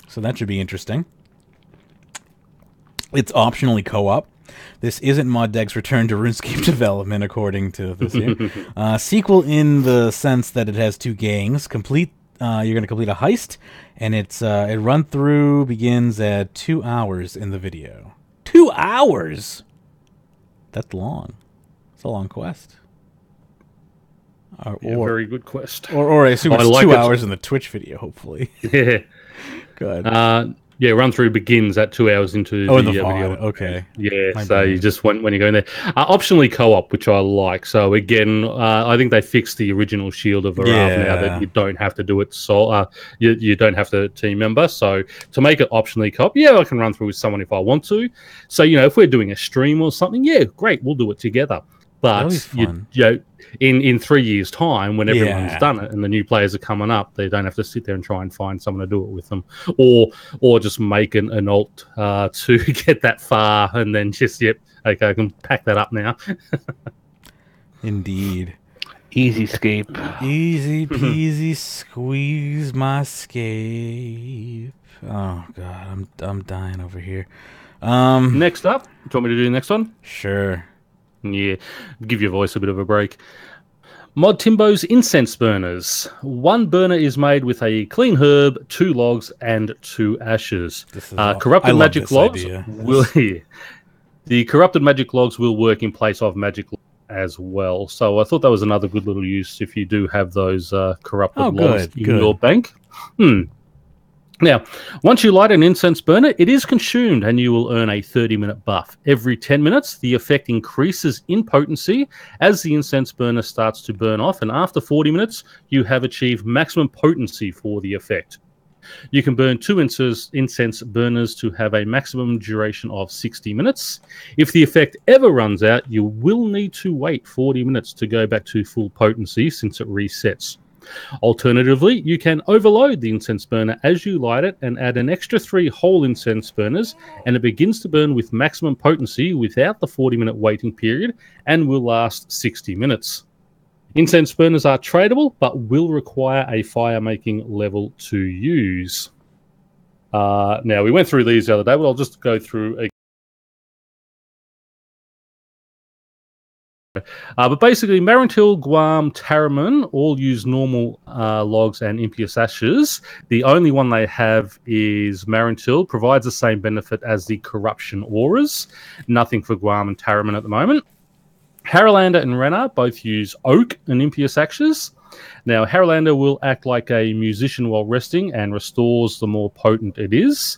So that should be interesting. It's optionally co-op. This isn't Mod Deg's return to RuneScape development, according to this here. Sequel in the sense that it has two gangs. You're going to complete a heist, and it run through begins at 2 hours in the video. 2 hours? That's long. It's a long quest. Very good quest. Or I assume it's 2 hours in the Twitch video, hopefully. Yeah. Good. Yeah, run through begins at 2 hours into the video. Okay. Yeah, so you just when you go in there. Optionally co-op, which I like. So again, I think they fixed the original Shield of Arav now that you don't have to do it you don't have to team member. So to make it optionally co-op, I can run through with someone if I want to. So, if we're doing a stream or something, great, we'll do it together. But in 3 years' time, when everyone's done it and the new players are coming up, they don't have to sit there and try and find someone to do it with them, or just make an alt to get that far and then just okay, I can pack that up now. Indeed. Easy scape. Easy peasy squeeze my scape. Oh god, I'm dying over here. Next up, do you want me to do the next one? Sure. Yeah, give your voice a bit of a break. Mod Timbo's incense burners. One burner is made with a clean herb, 2 logs, and 2 ashes. Corrupted magic logs will the corrupted magic logs will work in place of magic logs as well. So I thought that was another good little use if you do have those corrupted logs in your bank. Now, once you light an incense burner, it is consumed and you will earn a 30-minute buff. Every 10 minutes, the effect increases in potency as the incense burner starts to burn off, and after 40 minutes, you have achieved maximum potency for the effect. You can burn 2 incense burners to have a maximum duration of 60 minutes. If the effect ever runs out, you will need to wait 40 minutes to go back to full potency since it resets. Alternatively, you can overload the incense burner as you light it and add an extra 3 whole incense burners, and it begins to burn with maximum potency without the 40-minute waiting period and will last 60 minutes. Incense burners are tradable, but will require a fire-making level to use. Now, we went through these the other day, but I'll just go through again. But basically, Marintil, Guam, Taraman all use normal logs and impious ashes. The only one they have is Marintil, provides the same benefit as the corruption auras. Nothing for Guam and Taraman at the moment. Haralander and Renna both use oak and impious ashes. Now, Haralander will act like a musician while resting and restores the more potent it is.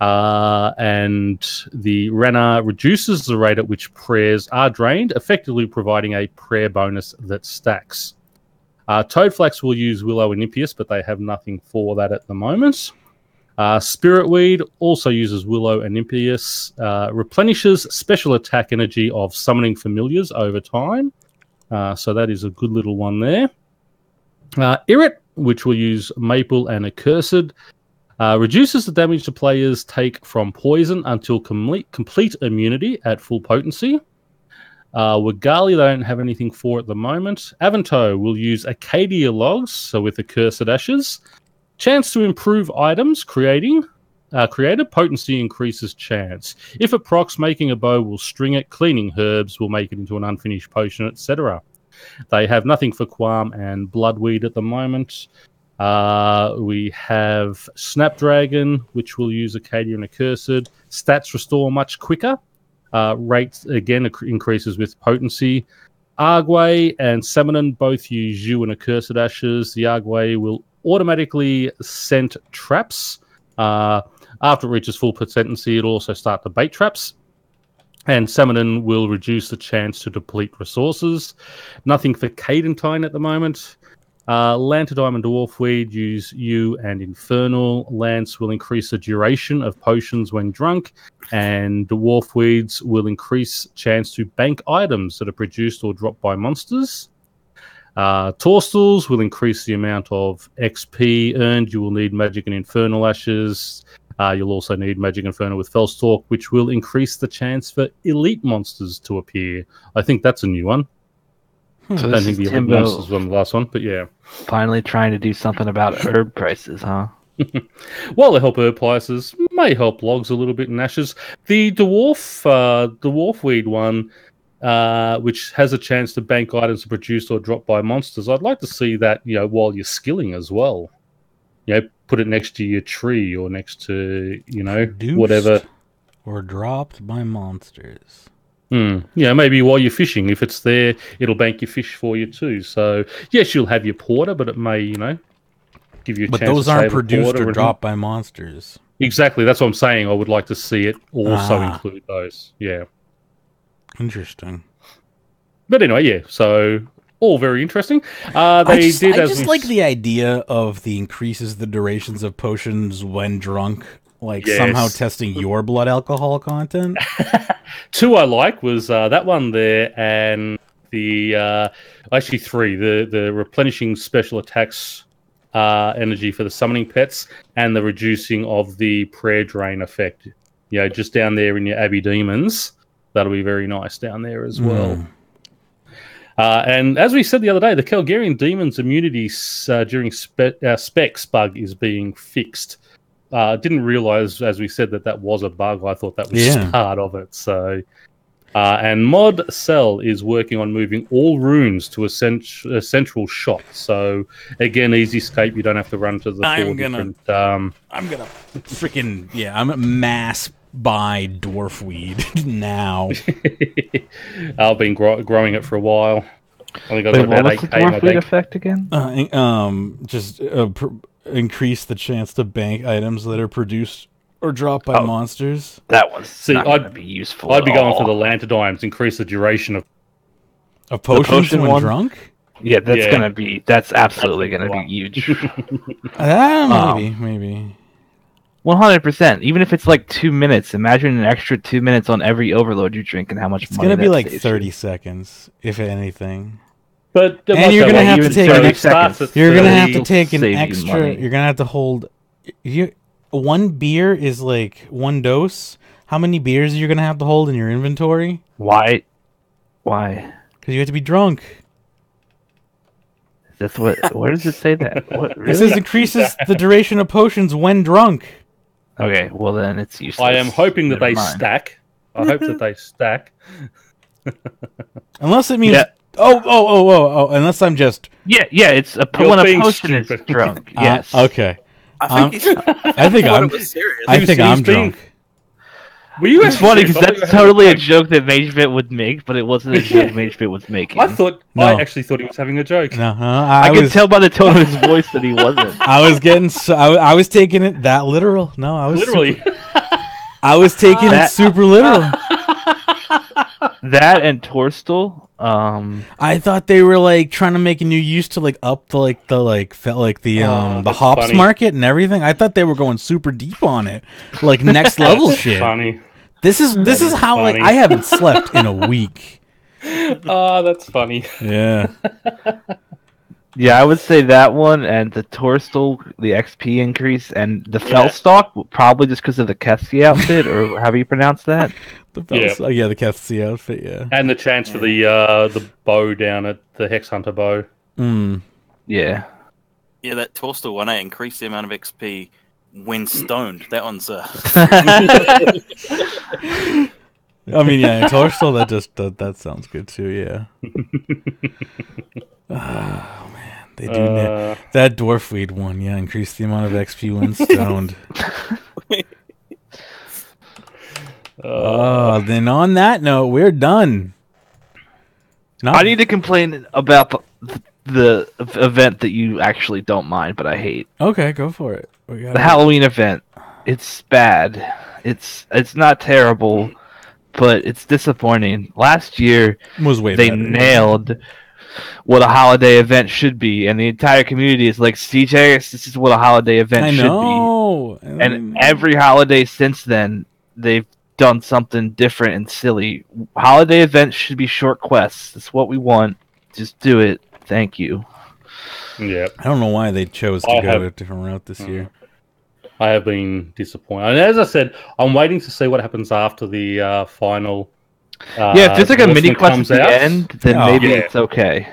And the Renna reduces the rate at which prayers are drained, effectively providing a prayer bonus that stacks. Toadflax will use Willow and Impious, but they have nothing for that at the moment. Spiritweed also uses Willow and Impious, replenishes special attack energy of summoning familiars over time. So that is a good little one there. Irrit, which will use Maple and Accursed, reduces the damage the players take from poison until complete immunity at full potency. Wigali, they don't have anything for at the moment. Avanto will use Acadia Logs, so with Accursed Ashes. Chance to improve items created. Potency increases chance. If it procs, making a bow will string it. Cleaning herbs will make it into an unfinished potion, etc. They have nothing for Qualm and Bloodweed at the moment. We have Snapdragon, which will use Acadia and Accursed. Stats restore much quicker. Rate, again, increases with potency. Arguay and Samanon both use Yew and Accursed Ashes. The Arguay will automatically scent traps. After it reaches full potency, it'll also start to bait traps. And Samanon will reduce the chance to deplete resources. Nothing for Cadentine at the moment. Lantodime and Dwarfweed use Yew and Infernal. Lance will increase the duration of potions when drunk. And Dwarfweeds will increase chance to bank items that are produced or dropped by monsters. Torstals will increase the amount of XP earned. You will need Magic and Infernal Ashes. You'll also need Magic Infernal with Fellstalk, which will increase the chance for elite monsters to appear. I think that's a new one. So I don't think the elite monsters was on the last one, but yeah. Finally trying to do something about herb prices, huh? Well, they help herb prices, may help logs a little bit in ashes. The Dwarfweed one, which has a chance to bank items produced or dropped by monsters. I'd like to see that, while you're skilling as well. Put it next to your tree or next to, Produced whatever. Or dropped by monsters. Maybe while you're fishing, if it's there, it'll bank your fish for you too. So, yes, you'll have your porter, but it may, give you a chance to But those aren't save a produced porter or and- dropped by monsters. Exactly, that's what I'm saying. I would like to see it also include those. Yeah. Interesting. But anyway, yeah, so all very interesting. I just like the idea of the increases the durations of potions when drunk, somehow testing your blood alcohol content. Two I like was that one there, and the actually three, the replenishing special attacks energy for the summoning pets, and the reducing of the prayer drain effect. Just down there in your Abbey Demons, that'll be very nice down there as well. And as we said the other day, the Calgarian Demon's immunity during Specs bug is being fixed. Didn't realize, as we said, that was a bug. I thought that was part of it. So, and Mod Cell is working on moving all runes to a central shop. So, again, easy escape. You don't have to run to the I'm different... gonna freaking... I'm a mass buy Dwarfweed now. I've been growing it for a while. I think I got Wait, about what was the 8K in my Dwarfweed bank. effect again? Increase the chance to bank items that are produced or dropped by monsters. That was not I'd going to be useful. I'd be at going all. for the Lantodymes, increase the duration of... Potions potion when one? drunk? Yeah, that's Yeah. gonna be. That's absolutely gonna be huge. Maybe. 100%. Even if it's like 2 minutes, imagine an extra 2 minutes on every overload you drink, and how much It's money gonna be that like saves 30 you. seconds, if anything. But And you're gonna have to take an it starts at You're gonna have to 30 take an save you extra. money. You're gonna have to hold. One beer is like one dose. How many beers are you gonna have to hold in your inventory? Why? Why? Because you have to be drunk. That's what. Where does it say that? What, It really? says increases the duration of potions when drunk. Okay, well then it's useless. I am hoping that Never they mind. stack. I hope that they stack. Unless it means. Yeah. Oh! Unless I'm just. Yeah. It's You're when a being potion is stupid. drunk. Yes. Okay. I think I think thought I'm. it was serious. I think I'm He's being- drunk. Were you It's actually funny serious? because I thought that's you were totally a having joke that Magebit would make, but it wasn't a joke Magebit was making. I thought. No. I actually thought he was having a joke. No, I could tell by the tone of his voice that he wasn't. I was getting. I was taking it that literal. No, I was Literally. I was taking it That- super literal. That and Torstal, I thought they were like trying to make a new use to like up the the hops funny. market and everything. I thought they were going super deep on it, like next level shit. Funny. This is how funny. like I haven't slept in a week. Oh, that's funny. Yeah. Yeah, I would say that one and the Torstol, the XP increase, and the Fellstalk, probably just because of the Kesky outfit, or how do you pronounce that? The Kefsi outfit, yeah. And the chance for the bow down at the Hex Hunter bow. Yeah. Yeah, that Torstal one, increased the amount of XP when stoned. That one's I mean, yeah, Torstal, that sounds good too, yeah. Oh man, they do that Dwarfweed one, yeah, increase the amount of XP when stoned. Then on that note, we're done. I need to complain about the event that you actually don't mind, but I hate. Okay, go for it. The Halloween event. It's bad. It's not terrible, but it's disappointing. Last year, they better. nailed what a holiday event should be, and the entire community is like, CJ, this is what a holiday event should be. And every holiday since then, they've done something different and silly. Holiday events should be short quests. That's what we want. Just do it. Thank you. Yeah. I don't know why they chose to go a different route this year. I have been disappointed. And as I said, I'm waiting to see what happens after the final. If there's like a mini quest at the end, then maybe it's okay.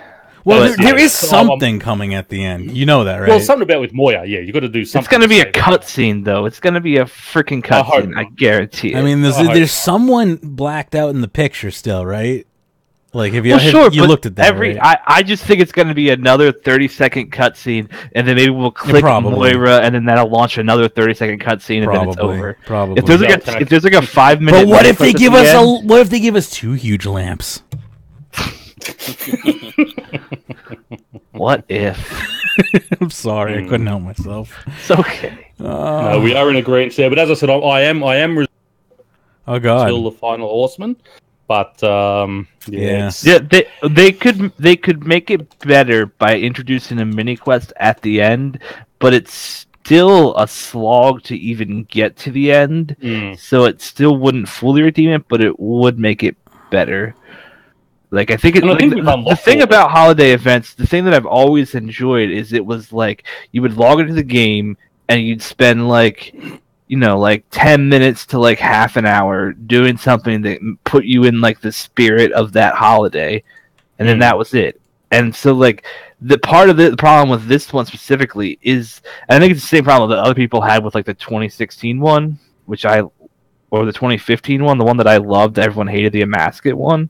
Well, there is something coming at the end. You know that, right? Well, something about with Moya. Yeah, you got to do something. It's going to be a cutscene, though. It's going to be a freaking cutscene. I guarantee it. I mean, there's someone blacked out in the picture still, right? Like, have you you looked at that? Right? I just think it's going to be another 30-second cutscene, and then maybe we'll click Moira, and then that'll launch another 30-second cutscene, and then it's over. Probably. If there's like a 5-minute. But what if they give us what if they give us 2 huge lamps? What if? I'm sorry, I couldn't help myself. It's okay. No, we are in agreement there. But as I said, I am. Oh God! Until the final horseman. But they could make it better by introducing a mini quest at the end, but it's still a slog to even get to the end. So it still wouldn't fully redeem it, but it would make it better. Like, I think the thing about holiday events, the thing that I've always enjoyed is it was like you would log into the game and you'd spend like 10 minutes to like half an hour doing something that put you in like the spirit of that holiday, and then that was it. And so like the part of the problem with this one specifically is, and I think it's the same problem that other people had with like the 2016 one, or the 2015 one, the one that I loved, everyone hated, the Amasket one.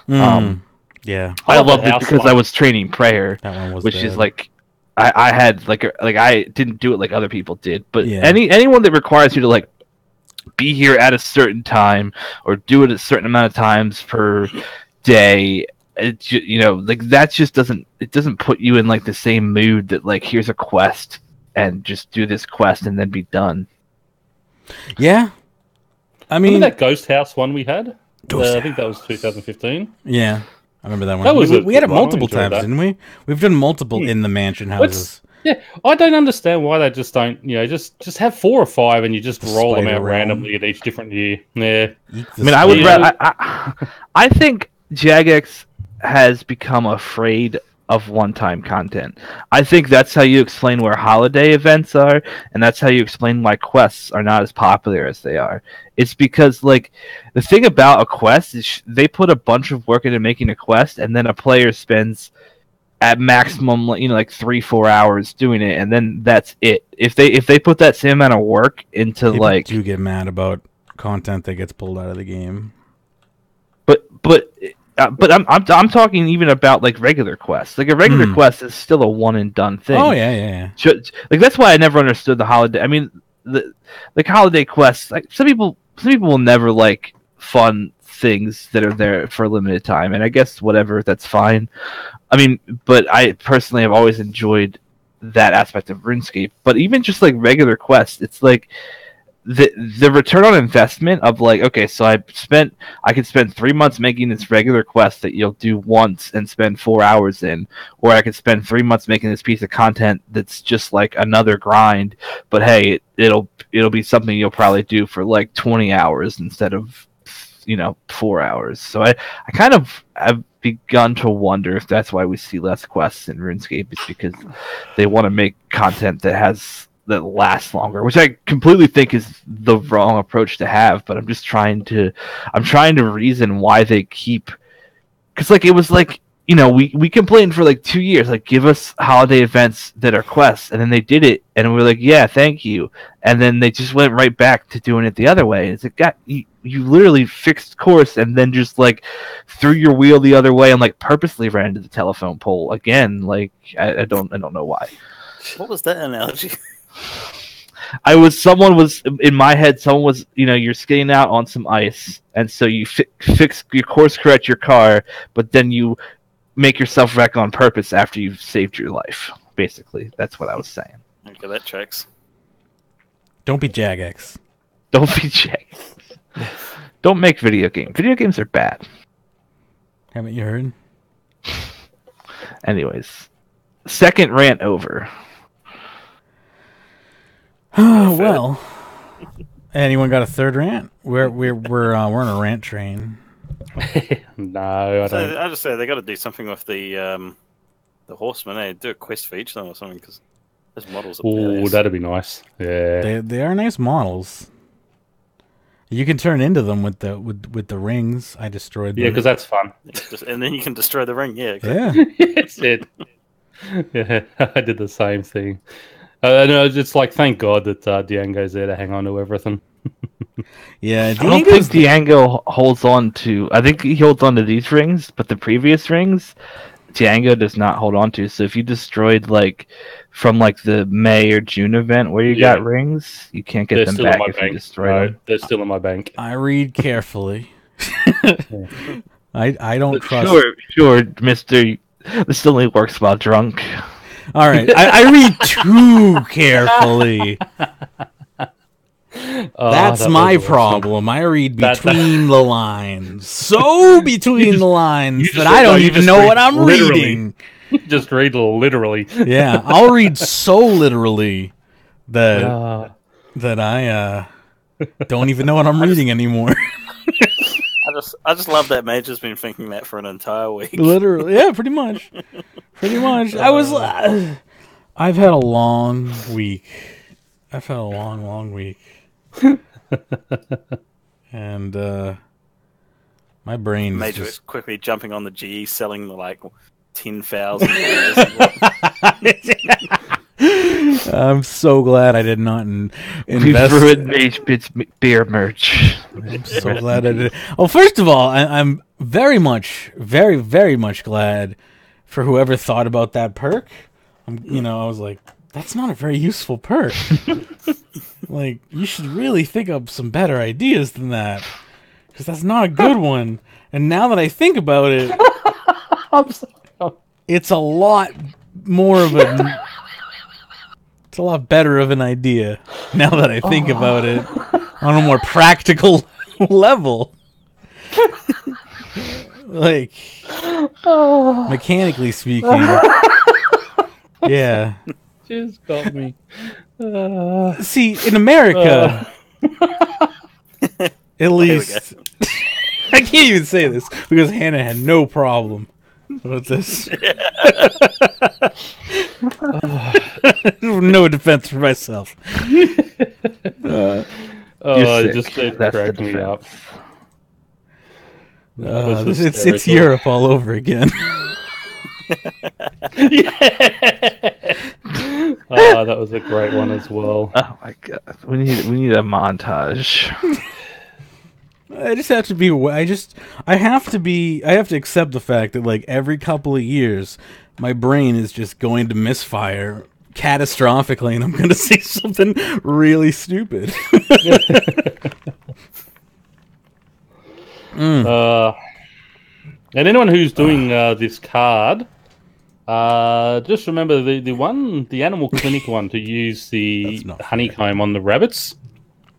Yeah, I loved it because I was training prayer, which is like I had I didn't do it like other people did, but anyone that requires you to like be here at a certain time or do it a certain amount of times per day, that just doesn't put you in like the same mood that like here's a quest and just do this quest and then be done. Yeah. I mean, remember that Ghost House one we had? I think that was 2015. Yeah, I remember that one. We had it multiple times, didn't we? We've done multiple in the mansion houses. I don't understand why they just don't, just have 4 or 5 and you just roll them out randomly at each different year. Yeah. I mean, I would rather. I think Jagex has become afraid of one-time content. I think that's how you explain where holiday events are, and that's how you explain why quests are not as popular as they are. It's because, like, the thing about a quest is they put a bunch of work into making a quest, and then a player spends at maximum, like 3-4 hours doing it, and then that's it. If they put that same amount of work into people like, do get mad about content that gets pulled out of the game. But I'm talking even about like regular quests. Like a regular quest is still a one and done thing. Oh yeah. Like that's why I never understood the holiday. I mean, like holiday quests. Like some people will never like fun things that are there for a limited time, and I guess whatever, that's fine. I mean, but I personally have always enjoyed that aspect of RuneScape. But even just like regular quests, it's like the return on investment of like, okay, so I could spend 3 months making this regular quest that you'll do once and spend 4 hours in, or I could spend 3 months making this piece of content that's just like another grind, but hey, it'll be something you'll probably do for like 20 hours instead of 4 hours. So I kind of have begun to wonder if that's why we see less quests in RuneScape, is because they want to make content that lasts longer, which I completely think is the wrong approach to have. But I'm trying to reason why they keep, because like it was like, we complained for like 2 years, like, give us holiday events that are quests, and then they did it, and we were like, yeah, thank you, and then they just went right back to doing it the other way. It's like, God, you literally fixed course and then just like threw your wheel the other way and like purposely ran into the telephone pole again. Like I don't know why. What was that analogy? Someone was in my head. Someone was, you're skating out on some ice, and so you fix your course correct your car, but then you make yourself wreck on purpose after you've saved your life. Basically, that's what I was saying. Okay, that checks. Don't be Jagex. Don't be Jagex. Don't make video games. Video games are bad. Haven't you heard? Anyways, second rant over. Well, anyone got a third rant? We're on a rant train. No, I don't. I just say they got to do something with the horsemen. They do a quest for each of them or something, because those models are Oh, badass. that'd be nice. Yeah. They are nice models. You can turn into them with the rings. I destroyed them. Yeah, because that's fun. And then you can destroy the ring. Yeah. Okay. Yeah. That's it. Yeah, I did the same thing. No, it's like, thank God that Diango's there to hang on to everything. Yeah, I don't think Diango holds on to. I think he holds on to these rings, but the previous rings, Diango does not hold on to. So if you destroyed like from like the May or June event where you got rings, you can't get them back if you destroy them. They're still in my bank. I read carefully. I don't trust. Sure, Mister. This only works while drunk. All right, I read too carefully. That's my problem. I read between the lines. So between the lines that I don't even know what I'm reading. Just read literally. Yeah, I'll read so literally that I don't even know what I'm reading anymore. I just love that Mage has been thinking that for an entire week. Literally, yeah, pretty much. I've had a long week. I've had a long week. And my brain Mage is was quickly jumping on the GE, selling like 10,000. I'm so glad I did not invest. We've ruined Magebit's beer merch. I'm so glad I did. Well, first of all, I'm very much glad for whoever thought about that perk. I was like, that's not a very useful perk. Like, you should really think up some better ideas than that, because that's not a good one. And now that I think about it, it's a lot more of a... It's a lot better of an idea now that I think about it on a more practical level. Like, mechanically speaking. Yeah. Just got me. See, in America, at least, I can't even say this because Hannah had no problem with this. No defense for myself. Just cracked me up. It's Europe all over again. That was a great one as well. Oh my god, we need a montage. I just have to be. I have to accept the fact that like every couple of years, my brain is just going to misfire catastrophically, and I'm going to say something really stupid. And anyone who's doing this card, just remember the animal clinic one to use the honeycomb on the rabbits.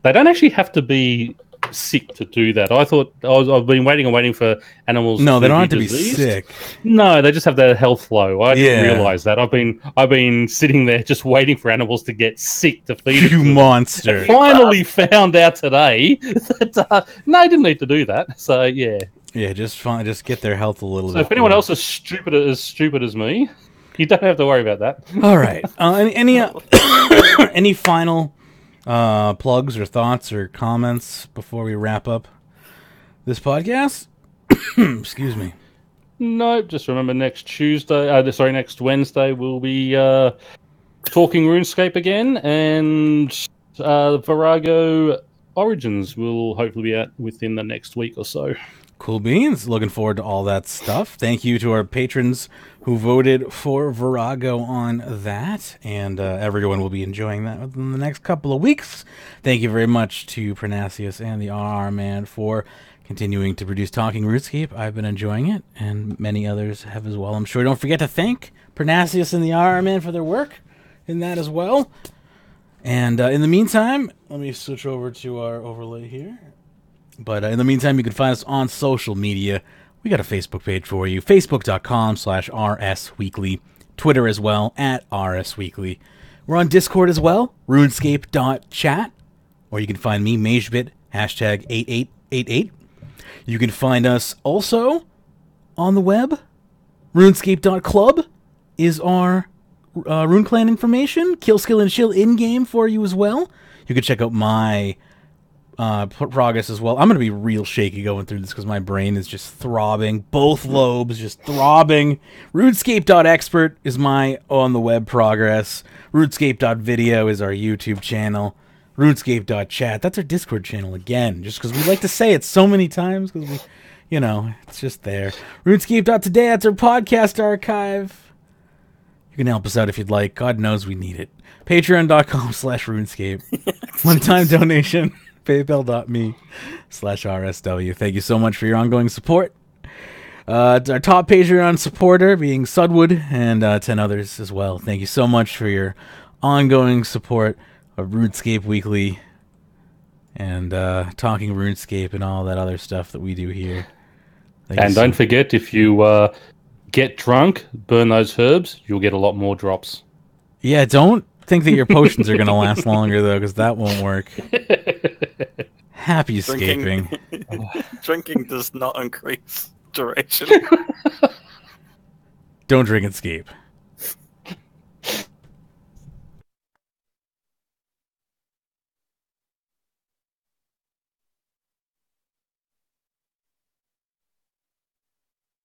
They don't actually have to be sick to do that. I've been waiting for animals. No, they don't have to be diseased. sick. No, they just have their health low. I didn't Yeah. realize that. I've been sitting there just waiting for animals to get sick to feed You them. monster. Finally found out today that no, I didn't need to do that. So yeah. Yeah, just get their health a little So bit. if anyone else is stupid as me, you don't have to worry about that. All right. Any final plugs or thoughts or comments before we wrap up this podcast? Excuse me. No, just remember next Wednesday we'll be talking RuneScape again, and Virago Origins will hopefully be out within the next week or so. Cool beans. Looking forward to all that stuff. Thank you to our patrons who voted for Virago on that, and everyone will be enjoying that within the next couple of weeks. Thank you very much to Pyrnassius and the RR Man for continuing to produce Talking RuneScape. I've been enjoying it, and many others have as well. I'm sure. Don't forget to thank Pyrnassius and the RR Man for their work in that as well. And in the meantime, let me switch over to our overlay here. But in the meantime, you can find us on social media. We got a Facebook page for you, facebook.com/RSWeekly. Twitter as well, @RSWeekly. We're on Discord as well, runescape.chat. Or you can find me, Magebit, #8888. You can find us also on the web. runescape.club is our Rune Clan information. Kill, Skill, and Chill in-game for you as well. You can check out my progress as well. I'm going to be real shaky going through this because my brain is just throbbing. Both lobes just throbbing. RuneScape.expert is my on-the-web progress. RuneScape.video is our YouTube channel. RuneScape.chat, that's our Discord channel again, just because we like to say it so many times because we, it's just there. RuneScape.today, that's our podcast archive. You can help us out if you'd like. God knows we need it. Patreon.com/RuneScape. One-time donation. PayPal.me/RSW. Thank you so much for your ongoing support. Our top Patreon supporter being Sudwood and 10 others as well. Thank you so much for your ongoing support of Runescape Weekly and Talking RuneScape and all that other stuff that we do here. And don't forget, if you get drunk, burn those herbs, you'll get a lot more drops. Yeah, don't think that your potions are going to last longer, though, because that won't work. Happy escaping. Drinking does not increase duration. Don't drink and escape.